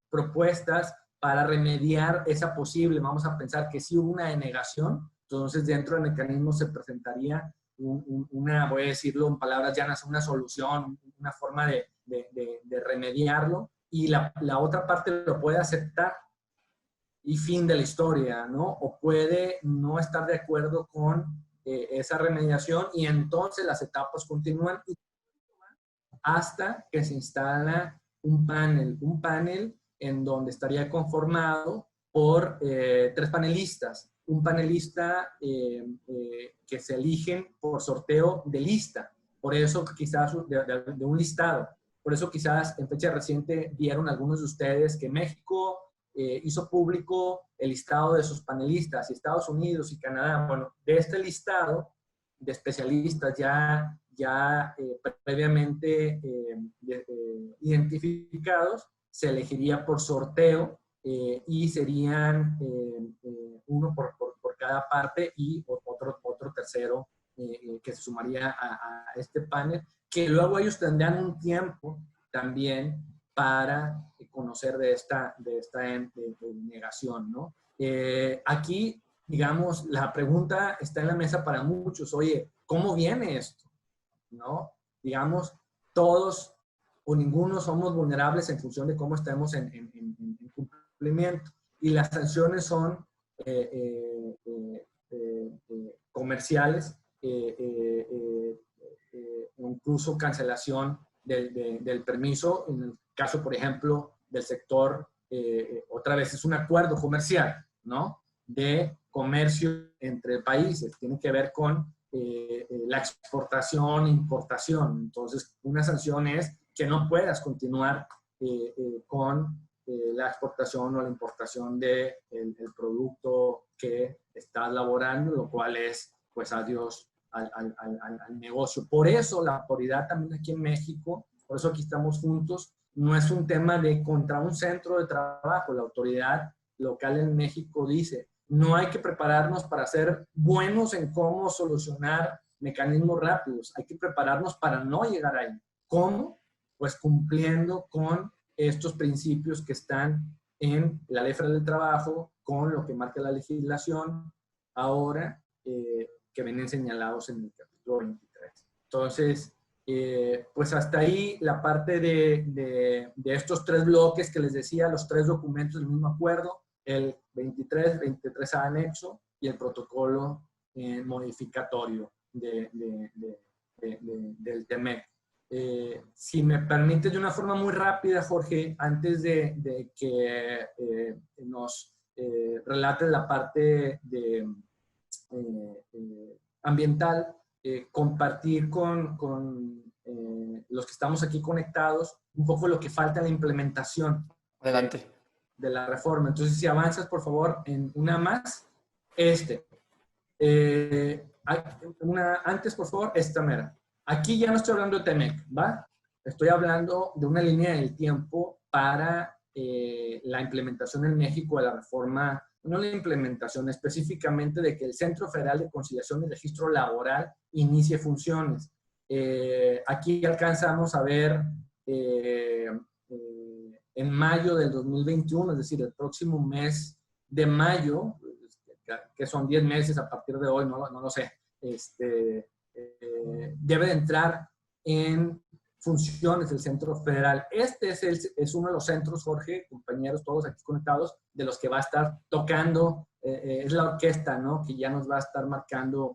propuestas para remediar esa posible, vamos a pensar que sí hubo una denegación, entonces dentro del mecanismo se presentaría una, voy a decirlo en palabras llanas, una solución, una forma de remediarlo, y la otra parte lo puede aceptar y fin de la historia, ¿no? O puede no estar de acuerdo con esa remediación, y entonces las etapas continúan hasta que se instala un panel en donde estaría conformado por 3 panelistas. Un panelista que se eligen por sorteo de lista, por eso quizás de un listado. Por eso quizás en fecha reciente vieron algunos de ustedes que México hizo público el listado de sus panelistas, y Estados Unidos y Canadá. Bueno, de este listado de especialistas ya previamente identificados, se elegiría por sorteo y serían uno por cada parte, y otro tercero que se sumaría a este panel, que luego ellos tendrán un tiempo también para conocer de esta negación, ¿no? Aquí, digamos, la pregunta está en la mesa para muchos. Oye, ¿cómo viene esto? ¿No? Digamos, todos o ninguno somos vulnerables en función de cómo estemos en cumplimiento. Y las sanciones son comerciales, incluso cancelación del permiso. En el caso, por ejemplo, del sector, otra vez es un acuerdo comercial, ¿no? De comercio entre países. Tiene que ver con la exportación, importación. Entonces, una sanción es que no puedas continuar con la exportación o la importación del producto que estás laborando, lo cual es, pues, adiós al negocio. Por eso la autoridad también aquí en México, por eso aquí estamos juntos, no es un tema de contra un centro de trabajo. La autoridad local en México dice, no hay que prepararnos para ser buenos en cómo solucionar mecanismos rápidos, hay que prepararnos para no llegar ahí. ¿Cómo? Pues cumpliendo con estos principios que están en la Ley Federal del Trabajo, con lo que marca la legislación ahora, que vienen señalados en el capítulo 23. Entonces, pues hasta ahí la parte de estos 3 bloques que les decía, los 3 documentos del mismo acuerdo, el 23 anexo y el protocolo modificatorio del TEMEC. Si me permites, de una forma muy rápida, Jorge, antes de que nos relates la parte ambiental, compartir con los que estamos aquí conectados un poco lo que falta en la implementación. Adelante. De la reforma. Entonces, si avanzas, por favor, en una más. Antes, por favor, esta mera. Aquí ya no estoy hablando de TEMEC, ¿va? Estoy hablando de una línea del tiempo para la implementación en México de la reforma, no la implementación específicamente de que el Centro Federal de Conciliación y Registro Laboral inicie funciones. Aquí alcanzamos a ver en mayo del 2021, es decir, el próximo mes de mayo, que son 10 meses a partir de hoy, no lo sé, debe de entrar en funciones del Centro Federal. Este es uno de los centros, Jorge, compañeros, todos aquí conectados, de los que va a estar tocando, es la orquesta, ¿no? Que ya nos va a estar marcando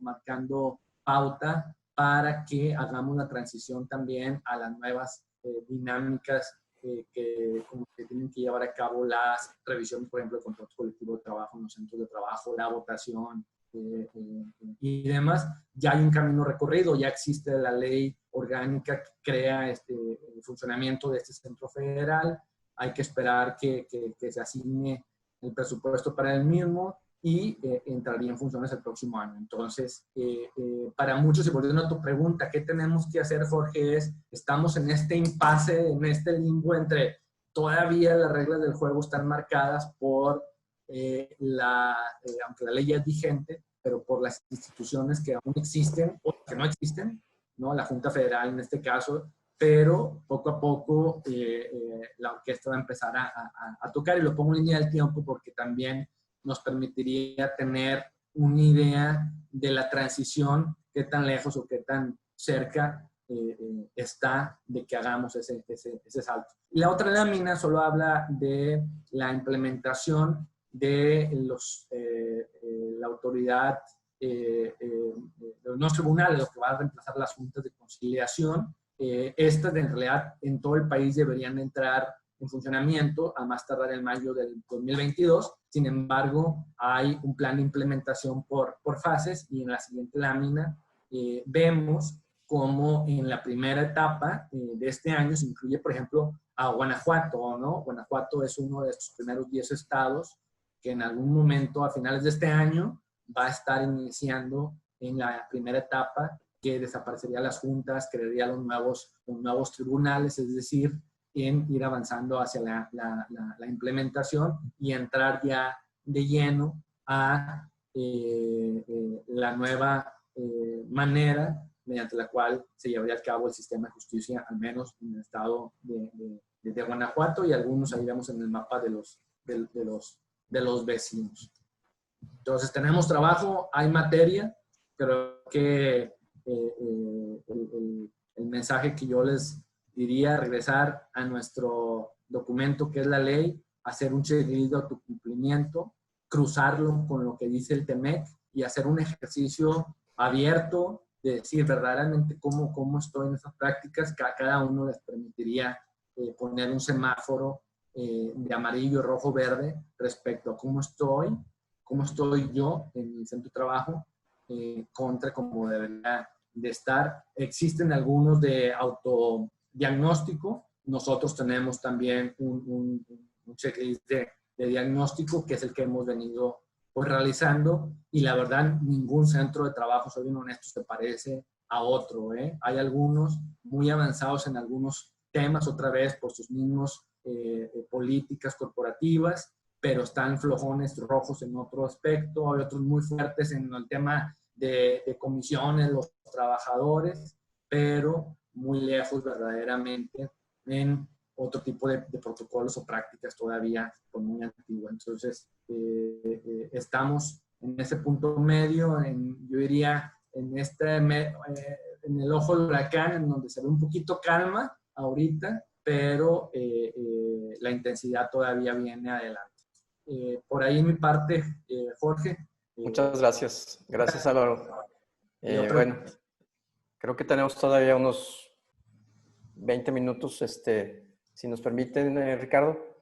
pauta para que hagamos la transición también a las nuevas dinámicas que tienen que llevar a cabo las revisiones, por ejemplo, de contratos colectivos de trabajo en los centros de trabajo, la votación y demás. Ya hay un camino recorrido, ya existe la ley orgánica que crea el funcionamiento de este centro federal. Hay que esperar que se asigne el presupuesto para el mismo y entraría en funciones el próximo año. Entonces, para muchos, y volviendo a tu pregunta, ¿qué tenemos que hacer, Jorge? Estamos en este impasse, en este limbo entre todavía las reglas del juego están marcadas por aunque la ley ya es vigente, pero por las instituciones que aún existen o que no existen, ¿no? La Junta Federal en este caso, pero poco a poco la orquesta va a empezar a tocar, y lo pongo en línea del tiempo porque también nos permitiría tener una idea de la transición, qué tan lejos o qué tan cerca está de que hagamos ese salto. Y la otra lámina solo habla de la implementación de la autoridad, de los tribunales, los que van a reemplazar las juntas de conciliación. Estas en realidad en todo el país deberían entrar en funcionamiento a más tardar en mayo del 2022. Sin embargo, hay un plan de implementación por fases, y en la siguiente lámina vemos cómo en la primera etapa de este año se incluye, por ejemplo, a Guanajuato, ¿no? Guanajuato es uno de estos primeros 10 estados que en algún momento a finales de este año va a estar iniciando en la primera etapa, que desaparecería las juntas, crearía los nuevos tribunales, es decir, en ir avanzando hacia la implementación y entrar ya de lleno a la nueva manera mediante la cual se llevaría a cabo el sistema de justicia, al menos en el estado de Guanajuato, y algunos ahí vemos en el mapa de los vecinos. Entonces tenemos trabajo, hay materia. Creo que el mensaje que yo les diría, regresar a nuestro documento que es la ley, hacer un checklist de autocumplimiento, cruzarlo con lo que dice el TEMEC y hacer un ejercicio abierto de decir verdaderamente cómo estoy en esas prácticas, que a cada uno les permitiría poner un semáforo de amarillo, rojo, verde respecto a cómo estoy yo en mi centro de trabajo contra cómo debería de estar. Existen algunos de autodiagnóstico. Nosotros tenemos también un checklist de diagnóstico, que es el que hemos venido pues realizando, y la verdad ningún centro de trabajo, soy bien honesto, se parece a otro. Hay algunos muy avanzados en algunos temas, otra vez por sus mismos políticas corporativas, pero están flojones, rojos en otro aspecto. Hay otros muy fuertes en el tema de comisiones, los trabajadores, pero muy lejos verdaderamente en otro tipo de protocolos o prácticas todavía muy antiguas. Entonces, estamos en ese punto medio, yo diría, en el ojo del huracán, en donde se ve un poquito calma ahorita, pero la intensidad todavía viene adelante. Por ahí mi parte, Jorge. Muchas gracias. Gracias, Álvaro. Bueno, creo que tenemos todavía unos 20 minutos, si nos permiten, Ricardo.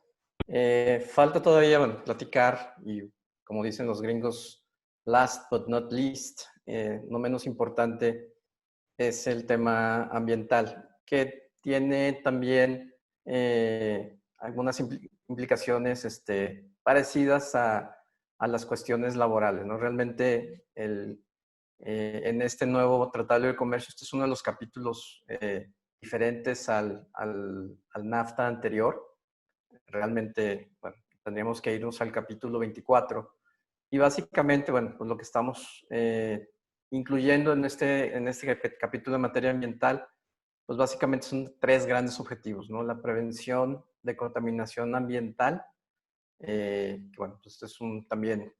Falta todavía, bueno, platicar, y como dicen los gringos, last but not least, no menos importante, es el tema ambiental, que tiene también algunas implicaciones parecidas a las cuestiones laborales, ¿no? Realmente el en este nuevo Tratado de Comercio. Este es uno de los capítulos diferentes al NAFTA anterior. Realmente, bueno, tendríamos que irnos al capítulo 24. Y básicamente, bueno, pues lo que estamos incluyendo en este capítulo de materia ambiental, pues básicamente son 3 grandes objetivos, ¿no? La prevención de contaminación ambiental, que bueno, pues es también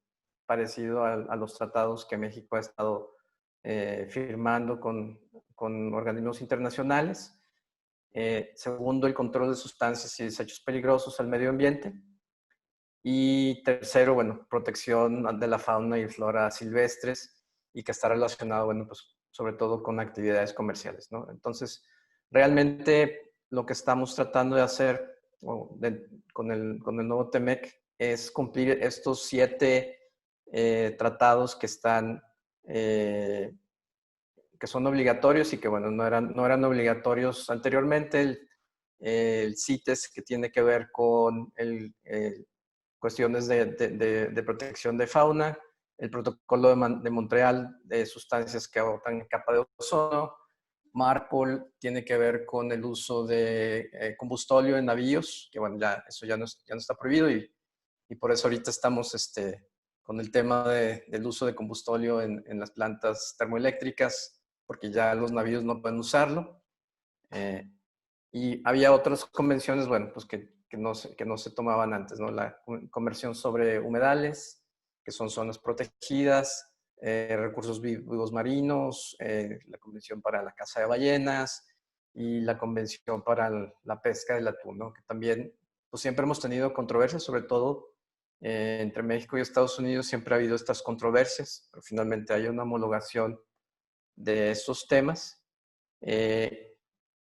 parecido a los tratados que México ha estado firmando con organismos internacionales. Segundo, el control de sustancias y desechos peligrosos al medio ambiente. Y tercero, bueno, protección de la fauna y flora silvestres, y que está relacionado, bueno, pues sobre todo con actividades comerciales, ¿no? Entonces, realmente lo que estamos tratando de hacer con el nuevo TEMEC es cumplir estos 7 tratados que están, que son obligatorios y que, bueno, no eran obligatorios anteriormente. El CITES, que tiene que ver con cuestiones de protección de fauna, el protocolo de Montreal de sustancias que agotan capa de ozono. MARPOL tiene que ver con el uso de combustóleo en navíos, que bueno, eso ya no está prohibido, y por eso ahorita estamos con el tema del uso de combustóleo en las plantas termoeléctricas, porque ya los navíos no pueden usarlo. Y había otras convenciones, bueno, pues que no se tomaban antes, ¿no? La convención sobre humedales, que son zonas protegidas, recursos vivos marinos, la convención para la caza de ballenas y la convención para la pesca del atún, ¿no? Que también, pues siempre hemos tenido controversias, sobre todo entre México y Estados Unidos siempre ha habido estas controversias, pero finalmente hay una homologación de estos temas.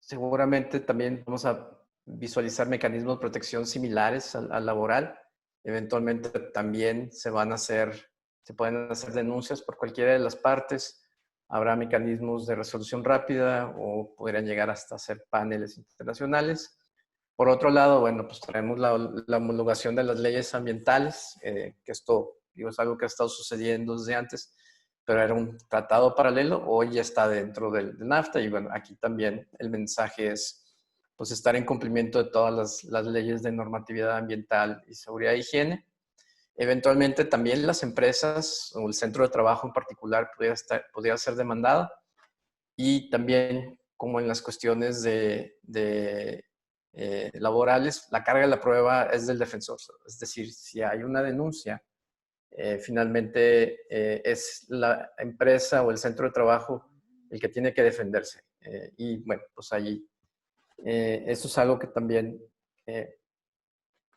Seguramente también vamos a visualizar mecanismos de protección similares al laboral. Eventualmente también se pueden hacer denuncias por cualquiera de las partes. Habrá mecanismos de resolución rápida o podrían llegar hasta hacer paneles internacionales. Por otro lado, bueno, pues traemos la homologación de las leyes ambientales, que esto, digo, es algo que ha estado sucediendo desde antes, pero era un tratado paralelo. Hoy ya está dentro del NAFTA, y bueno, aquí también el mensaje es pues estar en cumplimiento de todas las leyes de normatividad ambiental y seguridad e higiene. Eventualmente también las empresas o el centro de trabajo en particular podría ser demandada, y también como en las cuestiones laborales, la carga de la prueba es del defensor. Es decir, si hay una denuncia, finalmente es la empresa o el centro de trabajo el que tiene que defenderse. Y bueno, pues ahí eso es algo que también,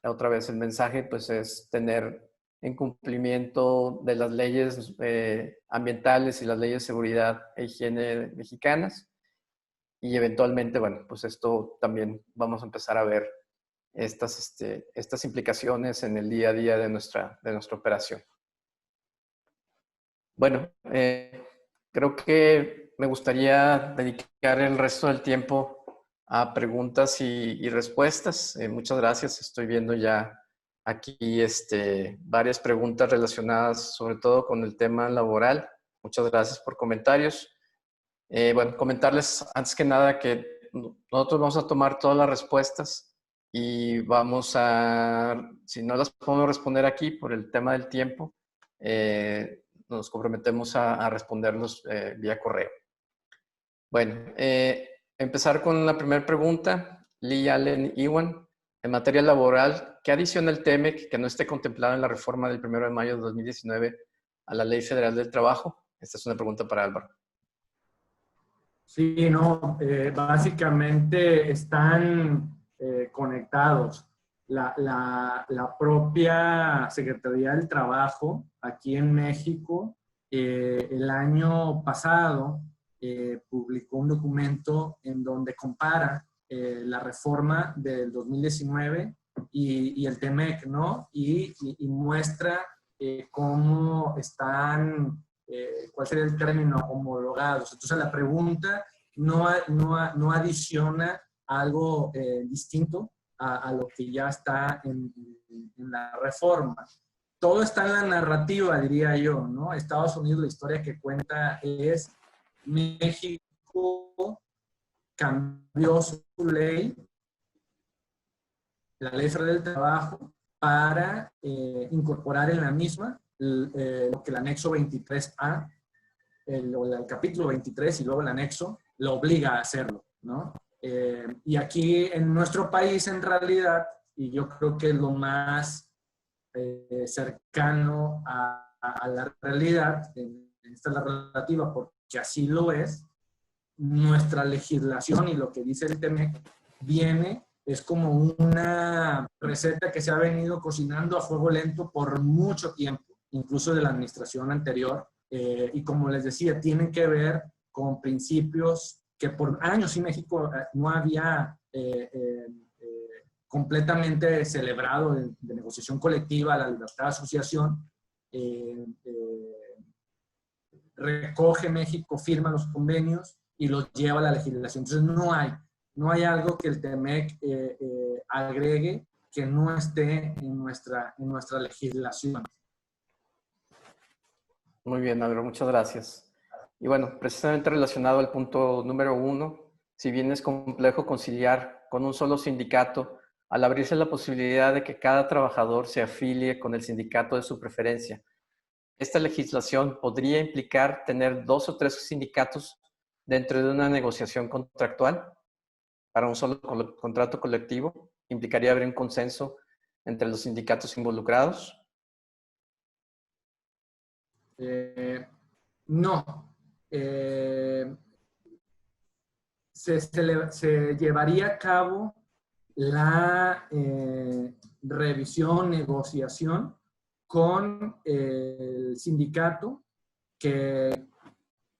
otra vez el mensaje, pues es tener en cumplimiento de las leyes ambientales y las leyes de seguridad e higiene mexicanas. Y eventualmente, bueno, pues esto también vamos a empezar a ver estas implicaciones en el día a día de nuestra operación. Bueno, creo que me gustaría dedicar el resto del tiempo a preguntas y respuestas. Muchas gracias. Estoy viendo ya aquí varias preguntas relacionadas sobre todo con el tema laboral. Muchas gracias por comentarios. Bueno, comentarles antes que nada que nosotros vamos a tomar todas las respuestas y si no las podemos responder aquí por el tema del tiempo, nos comprometemos a responderlos vía correo. Bueno, empezar con la primera pregunta. Lee Allen Iwan, en materia laboral, ¿qué adiciona el TEMEC que no esté contemplado en la reforma del 1 de mayo de 2019 a la Ley Federal del Trabajo? Esta es una pregunta para Álvaro. Sí, no, básicamente están conectados. La propia Secretaría del Trabajo aquí en México, el año pasado, publicó un documento en donde compara la reforma del 2019 y el TEMEC, ¿no? Y muestra cómo están, ¿cuál sería el término? Homologados. Entonces la pregunta no adiciona algo distinto a lo que ya está en la reforma. todo está en la narrativa, diría yo, ¿no? Estados Unidos, la historia que cuenta es México cambió su ley, la ley federal del trabajo, para incorporar en la misma lo que el anexo 23A, el capítulo 23 y luego el anexo, lo obliga a hacerlo, ¿no? Y aquí en nuestro país, en realidad, y yo creo que es lo más cercano a la realidad, esta es la relativa porque así lo es, nuestra legislación y lo que dice el TEMEC es como una receta que se ha venido cocinando a fuego lento por mucho tiempo, incluso de la administración anterior, y como les decía, tienen que ver con principios que por años en México no había completamente celebrado de negociación colectiva, la libertad de asociación. Recoge México, firma los convenios y los lleva a la legislación. Entonces no hay algo que el TEMEC agregue que no esté en nuestra legislación. Muy bien, Álvaro, muchas gracias. Y bueno, precisamente relacionado al punto número 1, si bien es complejo conciliar con un solo sindicato, al abrirse la posibilidad de que cada trabajador se afilie con el sindicato de su preferencia, esta legislación podría implicar tener 2 o 3 sindicatos dentro de una negociación contractual para un solo contrato colectivo. ¿Implicaría haber un consenso entre los sindicatos involucrados? No. Se llevaría a cabo la revisión, negociación con el sindicato que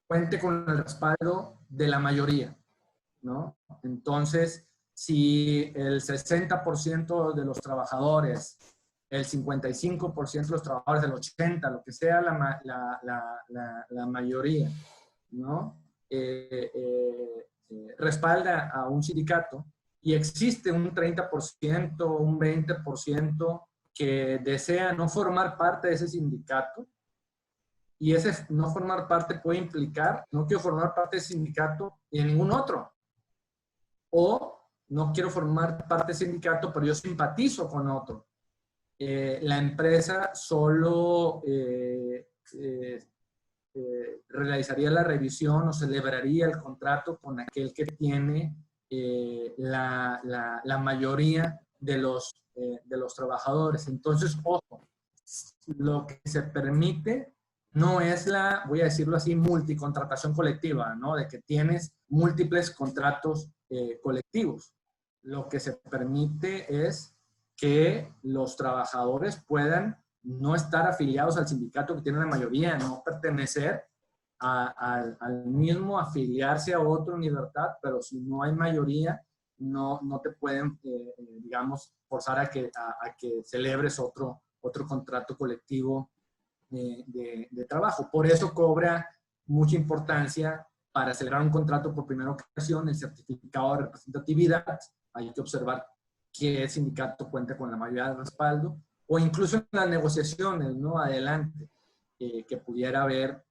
cuente con el respaldo de la mayoría, ¿no? Entonces, si el 60% de los trabajadores, el 55% de los trabajadores, el 80%, lo que sea la mayoría, ¿no? Respalda a un sindicato y existe un 30%, un 20% que desea no formar parte de ese sindicato, y ese no formar parte puede implicar, no quiero formar parte del sindicato y de ningún otro, o no quiero formar parte del sindicato, pero yo simpatizo con otro. La empresa solo realizaría la revisión o celebraría el contrato con aquel que tiene la mayoría de los trabajadores. Entonces, ojo, lo que se permite no es la, voy a decirlo así, multicontratación colectiva, ¿no? De que tienes múltiples contratos colectivos. Lo que se permite es que los trabajadores puedan no estar afiliados al sindicato que tiene la mayoría, no pertenecer al mismo, afiliarse a otro en libertad, pero si no hay mayoría, no te pueden, digamos, forzar a que celebres otro contrato colectivo de trabajo. Por eso cobra mucha importancia para celebrar un contrato por primera ocasión el certificado de representatividad. Hay que observar que el sindicato cuenta con la mayoría de respaldo, o incluso en las negociaciones, ¿no? Adelante, que pudiera haber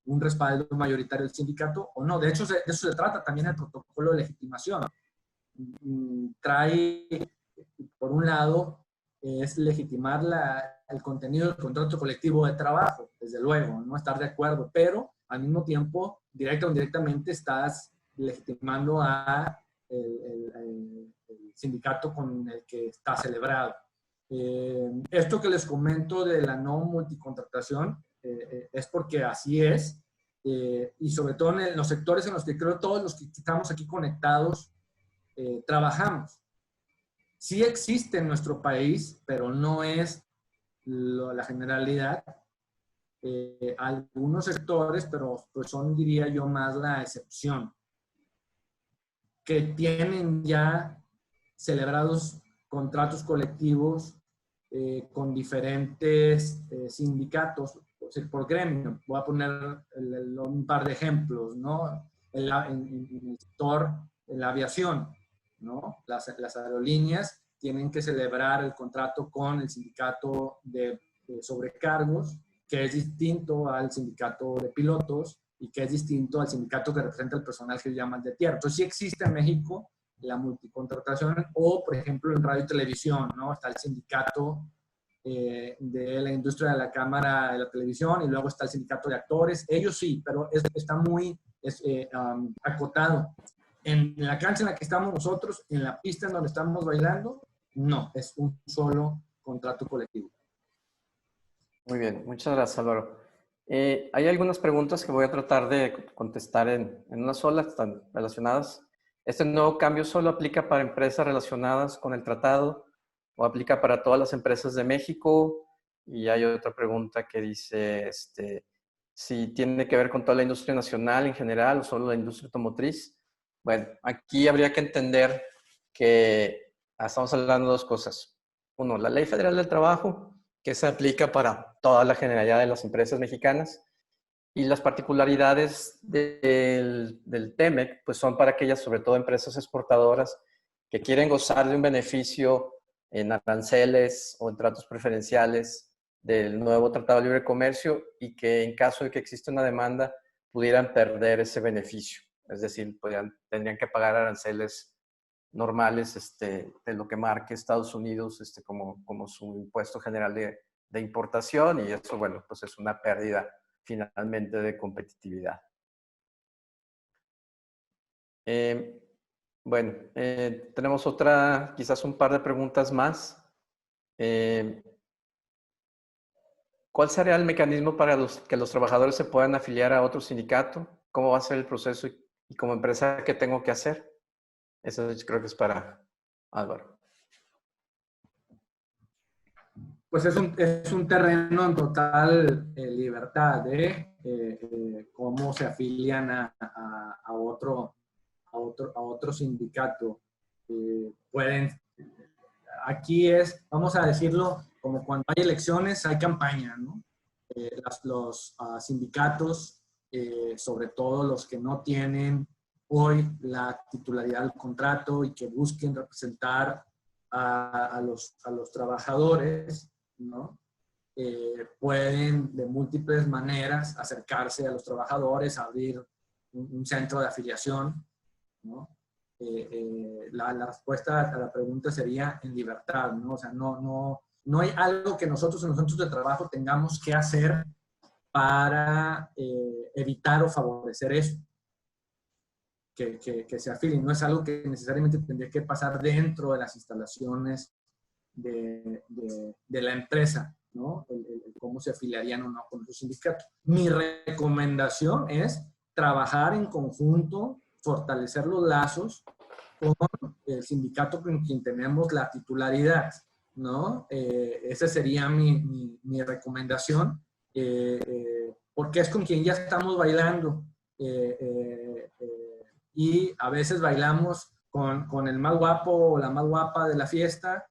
un respaldo mayoritario del sindicato o no. De hecho, de eso se trata también el protocolo de legitimación. Trae, por un lado, es legitimar el contenido del contrato colectivo de trabajo, desde luego, no estar de acuerdo, pero al mismo tiempo, directa o indirectamente, estás legitimando a el sindicato con el que está celebrado. Esto que les comento de la no multicontratación es porque así es, y sobre todo en los sectores en los que creo todos los que estamos aquí conectados trabajamos. Sí existe en nuestro país, pero no es la generalidad. Algunos sectores, pero pues son, diría yo, más la excepción, que tienen ya celebrados contratos colectivos con diferentes sindicatos, por gremio. Voy a poner un par de ejemplos, ¿no? En el sector, en la aviación, ¿no? Las aerolíneas tienen que celebrar el contrato con el sindicato de sobrecargos, que es distinto al sindicato de pilotos y que es distinto al sindicato que representa el personal que llaman de tierra. Entonces sí existe en México la multicontratación, o por ejemplo en radio y televisión, ¿no? Está el sindicato de la industria de la cámara de la televisión y luego está el sindicato de actores. Ellos sí, pero está muy acotado. En la cancha en la que estamos nosotros, en la pista en donde estamos bailando, no, es un solo contrato colectivo. Muy bien, muchas gracias, Álvaro. Hay algunas preguntas que voy a tratar de contestar en una sola, están relacionadas. ¿Este nuevo cambio solo aplica para empresas relacionadas con el tratado o aplica para todas las empresas de México? Y hay otra pregunta que dice si tiene que ver con toda la industria nacional en general o solo la industria automotriz. Bueno, aquí habría que entender que estamos hablando de dos cosas. Uno, la Ley Federal del Trabajo, que se aplica para toda la generalidad de las empresas mexicanas, y las particularidades del TEMEC, pues son para aquellas, sobre todo empresas exportadoras, que quieren gozar de un beneficio en aranceles o en tratos preferenciales del nuevo Tratado de Libre Comercio y que en caso de que exista una demanda pudieran perder ese beneficio. Es decir, tendrían que pagar aranceles normales de lo que marque Estados Unidos como su impuesto general de importación, y eso, bueno, pues es una pérdida finalmente de competitividad. Bueno, tenemos quizás un par de preguntas más. ¿Cuál sería el mecanismo para que los trabajadores se puedan afiliar a otro sindicato? ¿Cómo va a ser el proceso y como empresa qué tengo que hacer? Eso creo que es para Álvaro. Pues es un terreno en total libertad de cómo se afilian a otro sindicato. Aquí vamos a decirlo, como cuando hay elecciones, hay campaña, ¿no? Los sindicatos, sobre todo los que no tienen hoy la titularidad del contrato y que busquen representar a los trabajadores, ¿no? Pueden de múltiples maneras acercarse a los trabajadores, abrir un centro de afiliación, ¿no? La respuesta a la pregunta sería en libertad, ¿no? O sea, no hay algo que nosotros en los centros de trabajo tengamos que hacer para evitar o favorecer eso, que se afilien. No es algo que necesariamente tendría que pasar dentro de las instalaciones de la empresa, ¿no? El cómo se afiliarían o no con su sindicato. Mi recomendación es trabajar en conjunto, fortalecer los lazos con el sindicato con quien tenemos la titularidad, ¿no? Esa sería mi recomendación, porque es con quien ya estamos bailando. Y a veces bailamos con el más guapo o la más guapa de la fiesta,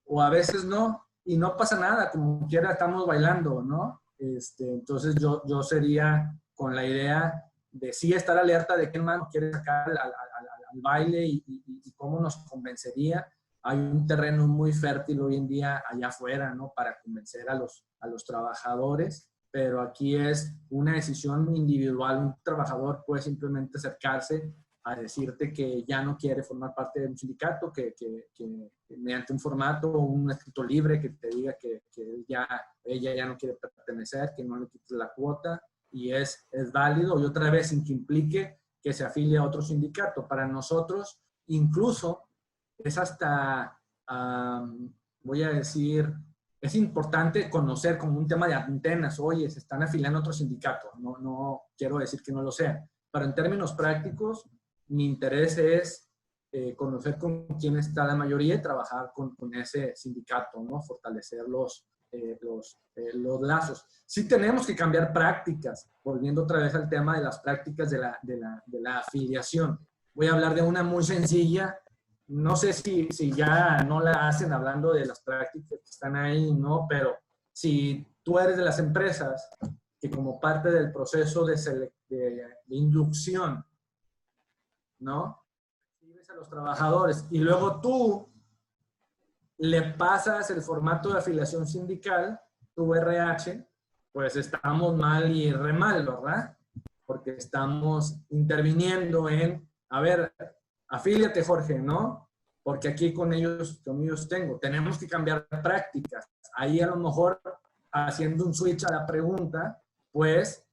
o a veces no, y no pasa nada, como quiera estamos bailando, ¿no? Entonces yo sería con la idea de sí estar alerta de qué hermano quiere sacar al baile y cómo nos convencería. Hay un terreno muy fértil hoy en día allá afuera, ¿no? Para convencer a los trabajadores, pero aquí es una decisión individual. Un trabajador puede simplemente acercarse a decirte que ya no quiere formar parte de un sindicato, que mediante un formato o un escrito libre que te diga que ella ya no quiere pertenecer, que no le quites la cuota, y es válido, y otra vez sin que implique que se afilie a otro sindicato. Para nosotros, incluso, es hasta, voy a decir, es importante conocer como un tema de antenas. Oye, se están afiliando a otro sindicato. No quiero decir que no lo sea, pero en términos prácticos, mi interés es conocer con quién está la mayoría y trabajar con ese sindicato, ¿no? Fortalecer los lazos. Sí tenemos que cambiar prácticas, volviendo otra vez al tema de las prácticas de la afiliación. Voy a hablar de una muy sencilla. No sé si ya no la hacen hablando de las prácticas que están ahí, ¿no? Pero si tú eres de las empresas que como parte del proceso de inducción, ¿no? Recibes a los trabajadores y luego tú le pasas el formato de afiliación sindical, tu RH, pues estamos mal y re mal, ¿verdad? Porque estamos interviniendo en, a ver, afíliate, Jorge, ¿no? Porque aquí con ellos tenemos que cambiar prácticas. Ahí a lo mejor, haciendo un switch a la pregunta, pues,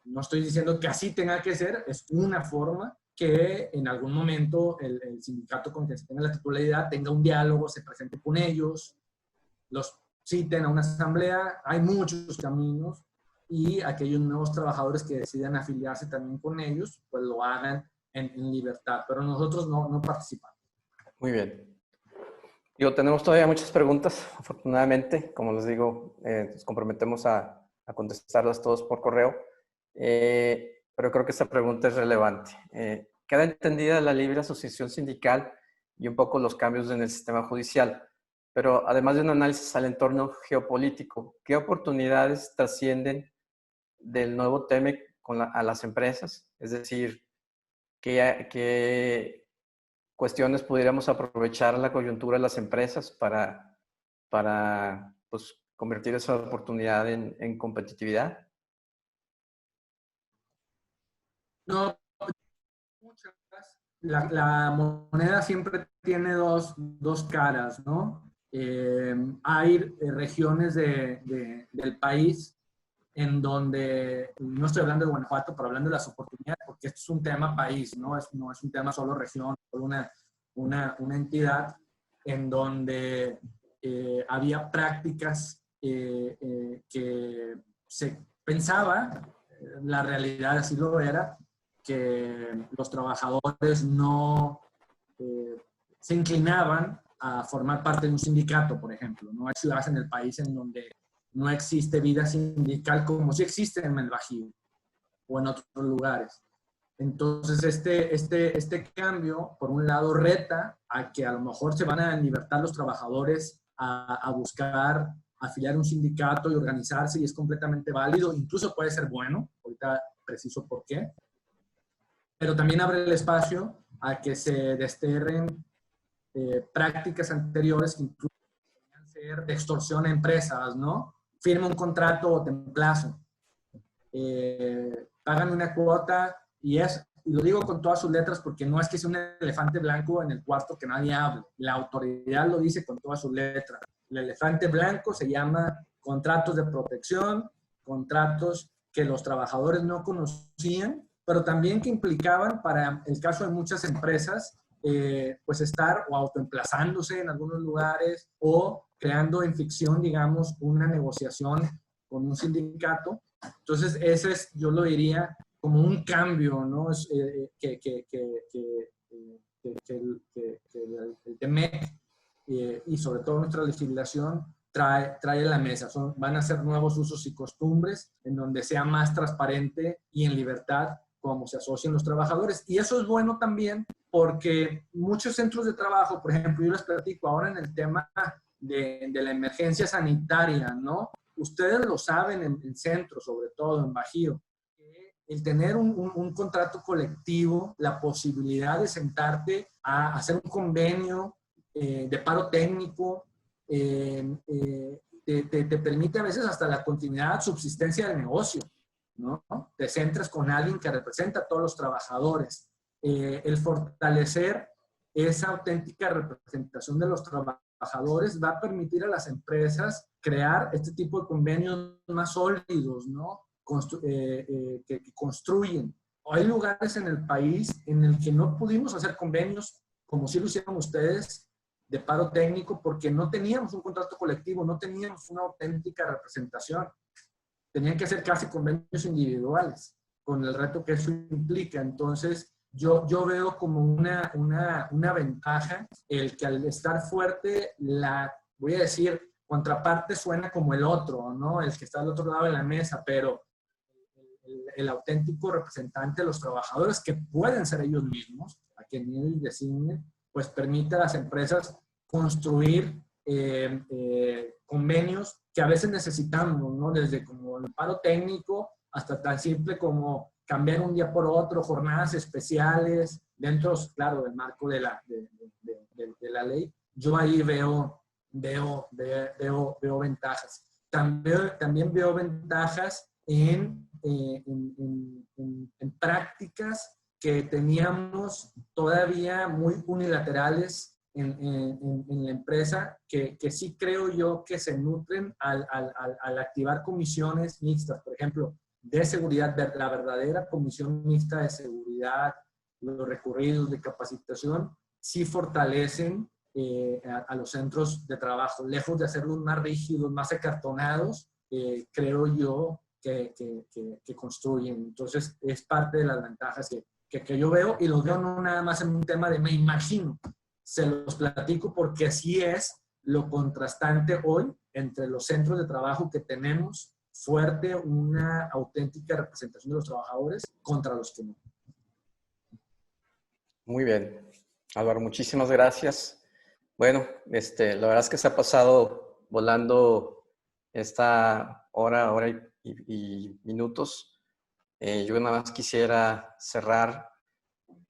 no estoy diciendo que así tenga que ser, es una forma que en algún momento el sindicato con quien se tenga la titularidad tenga un diálogo, se presente con ellos, los citen a una asamblea. Hay muchos caminos, y aquellos nuevos trabajadores que decidan afiliarse también con ellos, pues lo hagan en libertad, pero nosotros no participamos. Muy bien. Tenemos todavía muchas preguntas, afortunadamente. Como les digo, nos comprometemos a contestarlas todos por correo. Pero creo que esta pregunta es relevante. Queda entendida la libre asociación sindical y un poco los cambios en el sistema judicial, pero además de un análisis al entorno geopolítico, ¿qué oportunidades trascienden del nuevo TEMEC a las empresas? Es decir, ¿qué cuestiones pudiéramos aprovechar la coyuntura de las empresas para pues, convertir esa oportunidad en competitividad? No, muchas. La moneda siempre tiene dos caras, ¿no? Hay regiones del país en donde, no estoy hablando de Guanajuato, pero hablando de las oportunidades, porque esto es un tema país, no es un tema solo región, solo una entidad, en donde había prácticas que se pensaba, la realidad así lo era, que los trabajadores no se inclinaban a formar parte de un sindicato, por ejemplo. No hay ciudades en el país en donde no existe vida sindical como sí existe en el Bajío o en otros lugares. Entonces, este cambio, por un lado, reta a que a lo mejor se van a en libertad los trabajadores a buscar afiliar un sindicato y organizarse, y es completamente válido, incluso puede ser bueno, ahorita preciso por qué, pero también abre el espacio a que se desterren prácticas anteriores que incluso podrían ser de extorsión a empresas, ¿no? Firma un contrato o te emplazo, pagan una cuota, y lo digo con todas sus letras porque no es que sea un elefante blanco en el cuarto que nadie hable. La autoridad lo dice con todas sus letras. El elefante blanco se llama contratos de protección, contratos que los trabajadores no conocían, pero también que implicaban, para el caso de muchas empresas, pues estar o autoemplazándose en algunos lugares o creando en ficción, digamos, una negociación con un sindicato. Entonces, ese es, yo lo diría, como un cambio, ¿no? Es, que el TEMEC y sobre todo nuestra legislación trae a la mesa. Van a ser nuevos usos y costumbres en donde sea más transparente y en libertad cómo se asocian los trabajadores. Y eso es bueno también porque muchos centros de trabajo, por ejemplo, yo les platico ahora en el tema de la emergencia sanitaria, ¿no? Ustedes lo saben en centros, sobre todo en Bajío, el tener un contrato colectivo, la posibilidad de sentarte a hacer un convenio de paro técnico, te permite a veces hasta la continuidad, subsistencia del negocio, ¿no? Te centras con alguien que representa a todos los trabajadores. El fortalecer esa auténtica representación de los trabajadores va a permitir a las empresas crear este tipo de convenios más sólidos, ¿no? Que construyen. Hay lugares en el país en el que no pudimos hacer convenios como si lo hicieron ustedes de paro técnico porque no teníamos un contrato colectivo, no teníamos una auténtica representación. Tenían que hacer casi convenios individuales con el reto que eso implica. Entonces, yo veo como una ventaja el que al estar fuerte, voy a decir, contraparte suena como el otro, ¿no? El que está al otro lado de la mesa, pero el auténtico representante de los trabajadores, que pueden ser ellos mismos, a quien ellos designen, pues permite a las empresas construir convenios que a veces necesitamos, ¿no? Desde como el paro técnico hasta tan simple como cambiar un día por otro, jornadas especiales, dentro, claro, del marco de la ley, yo ahí veo ventajas. También veo ventajas en prácticas que teníamos todavía muy unilaterales en la empresa, que sí creo yo que se nutren al activar comisiones mixtas. Por ejemplo, de seguridad, la verdadera comisión mixta de seguridad, los recurridos de capacitación, sí fortalecen a los centros de trabajo. Lejos de hacerlos más rígidos, más acartonados, creo yo que construyen. Entonces, es parte de las ventajas que yo veo, y los veo no nada más en un tema de me imagino, se los platico porque así es lo contrastante hoy entre los centros de trabajo que tenemos fuerte, una auténtica representación de los trabajadores contra los que no. Muy bien, Álvaro, muchísimas gracias. Bueno, la verdad es que se ha pasado volando esta hora y minutos. Yo nada más quisiera cerrar,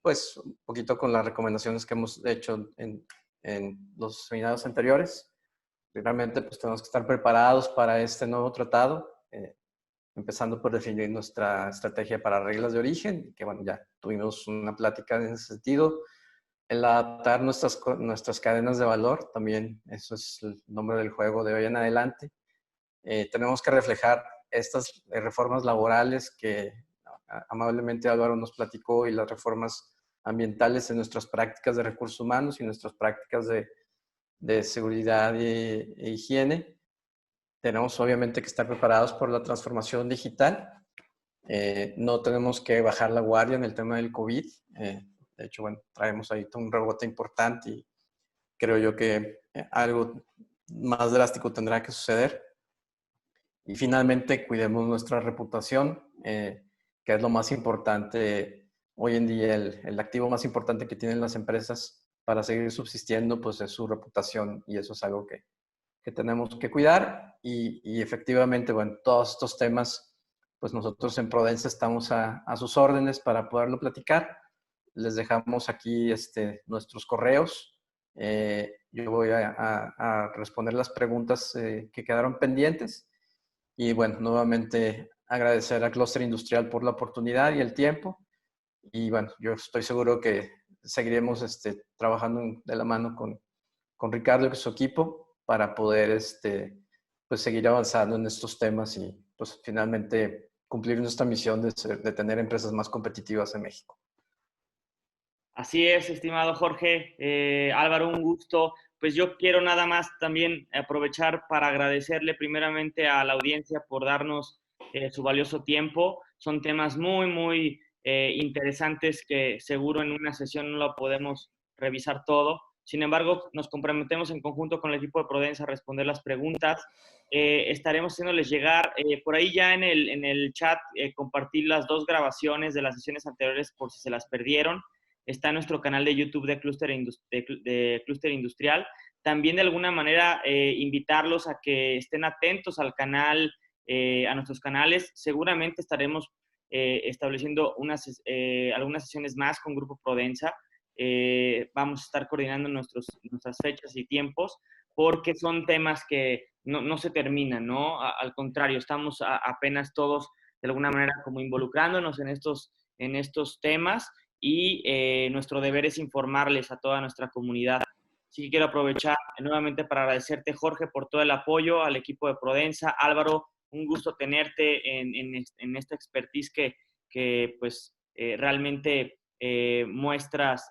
pues, un poquito con las recomendaciones que hemos hecho en los seminarios anteriores. Realmente, pues, tenemos que estar preparados para este nuevo tratado, empezando por definir nuestra estrategia para reglas de origen, que bueno, ya tuvimos una plática en ese sentido. El adaptar nuestras cadenas de valor, también eso es el nombre del juego de hoy en adelante. Tenemos que reflejar estas reformas laborales que amablemente Álvaro nos platicó, y las reformas ambientales en nuestras prácticas de recursos humanos y nuestras prácticas de seguridad e higiene. Tenemos obviamente que estar preparados por la transformación digital. No tenemos que bajar la guardia en el tema del COVID. De hecho, bueno, traemos ahí un rebote importante, y creo yo que algo más drástico tendrá que suceder. Y finalmente, cuidemos nuestra reputación, que es lo más importante hoy en día. El activo más importante que tienen las empresas para seguir subsistiendo, pues, es su reputación, y eso es algo que tenemos que cuidar. Y efectivamente, bueno, todos estos temas, pues nosotros en Prodensa estamos a sus órdenes para poderlo platicar. Les dejamos aquí nuestros correos. Yo voy a responder las preguntas que quedaron pendientes. Y bueno, nuevamente agradecer a Clúster Industrial por la oportunidad y el tiempo. Y bueno, yo estoy seguro que seguiremos trabajando de la mano con Ricardo y su equipo para poder pues seguir avanzando en estos temas, y pues finalmente cumplir nuestra misión de tener empresas más competitivas en México. Así es, estimado Jorge. Álvaro, un gusto. Pues yo quiero nada más también aprovechar para agradecerle primeramente a la audiencia por darnos su valioso tiempo. Son temas muy, muy interesantes que seguro en una sesión no lo podemos revisar todo. Sin embargo, nos comprometemos en conjunto con el equipo de Prodensa a responder las preguntas. Estaremos haciéndoles llegar por ahí ya en el chat, compartir las 2 grabaciones de las sesiones anteriores por si se las perdieron. Está nuestro canal de YouTube de Clúster Industrial. También de alguna manera invitarlos a que estén atentos al canal, a nuestros canales. Seguramente estaremos estableciendo algunas sesiones más con Grupo Prodensa. Vamos a estar coordinando nuestras fechas y tiempos, porque son temas que no se terminan, ¿no? Al contrario, estamos apenas todos de alguna manera como involucrándonos en estos temas, y nuestro deber es informarles a toda nuestra comunidad. Así que quiero aprovechar nuevamente para agradecerte, Jorge, por todo el apoyo, al equipo de Prodensa. Álvaro, un gusto tenerte en esta expertise que pues realmente muestras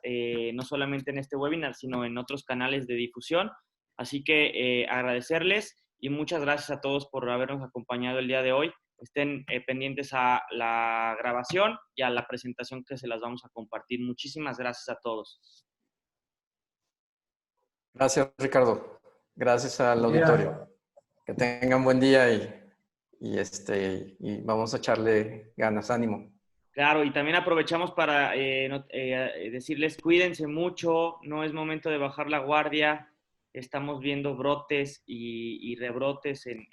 no solamente en este webinar, sino en otros canales de difusión. Así que agradecerles, y muchas gracias a todos por habernos acompañado el día de hoy. Estén pendientes a la grabación y a la presentación que se las vamos a compartir. Muchísimas gracias a todos. Gracias, Ricardo. Gracias al auditorio. Que tengan buen día, y vamos a echarle ganas, ánimo. Claro, y también aprovechamos para decirles, cuídense mucho, no es momento de bajar la guardia. Estamos viendo brotes y rebrotes en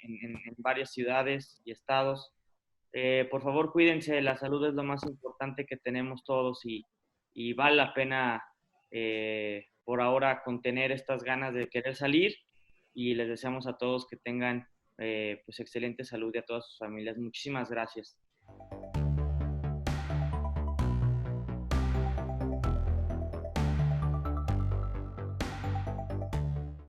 varias ciudades y estados. Por favor, cuídense, la salud es lo más importante que tenemos todos, y vale la pena por ahora contener estas ganas de querer salir y les deseamos a todos que tengan pues excelente salud y a todas sus familias. Muchísimas gracias.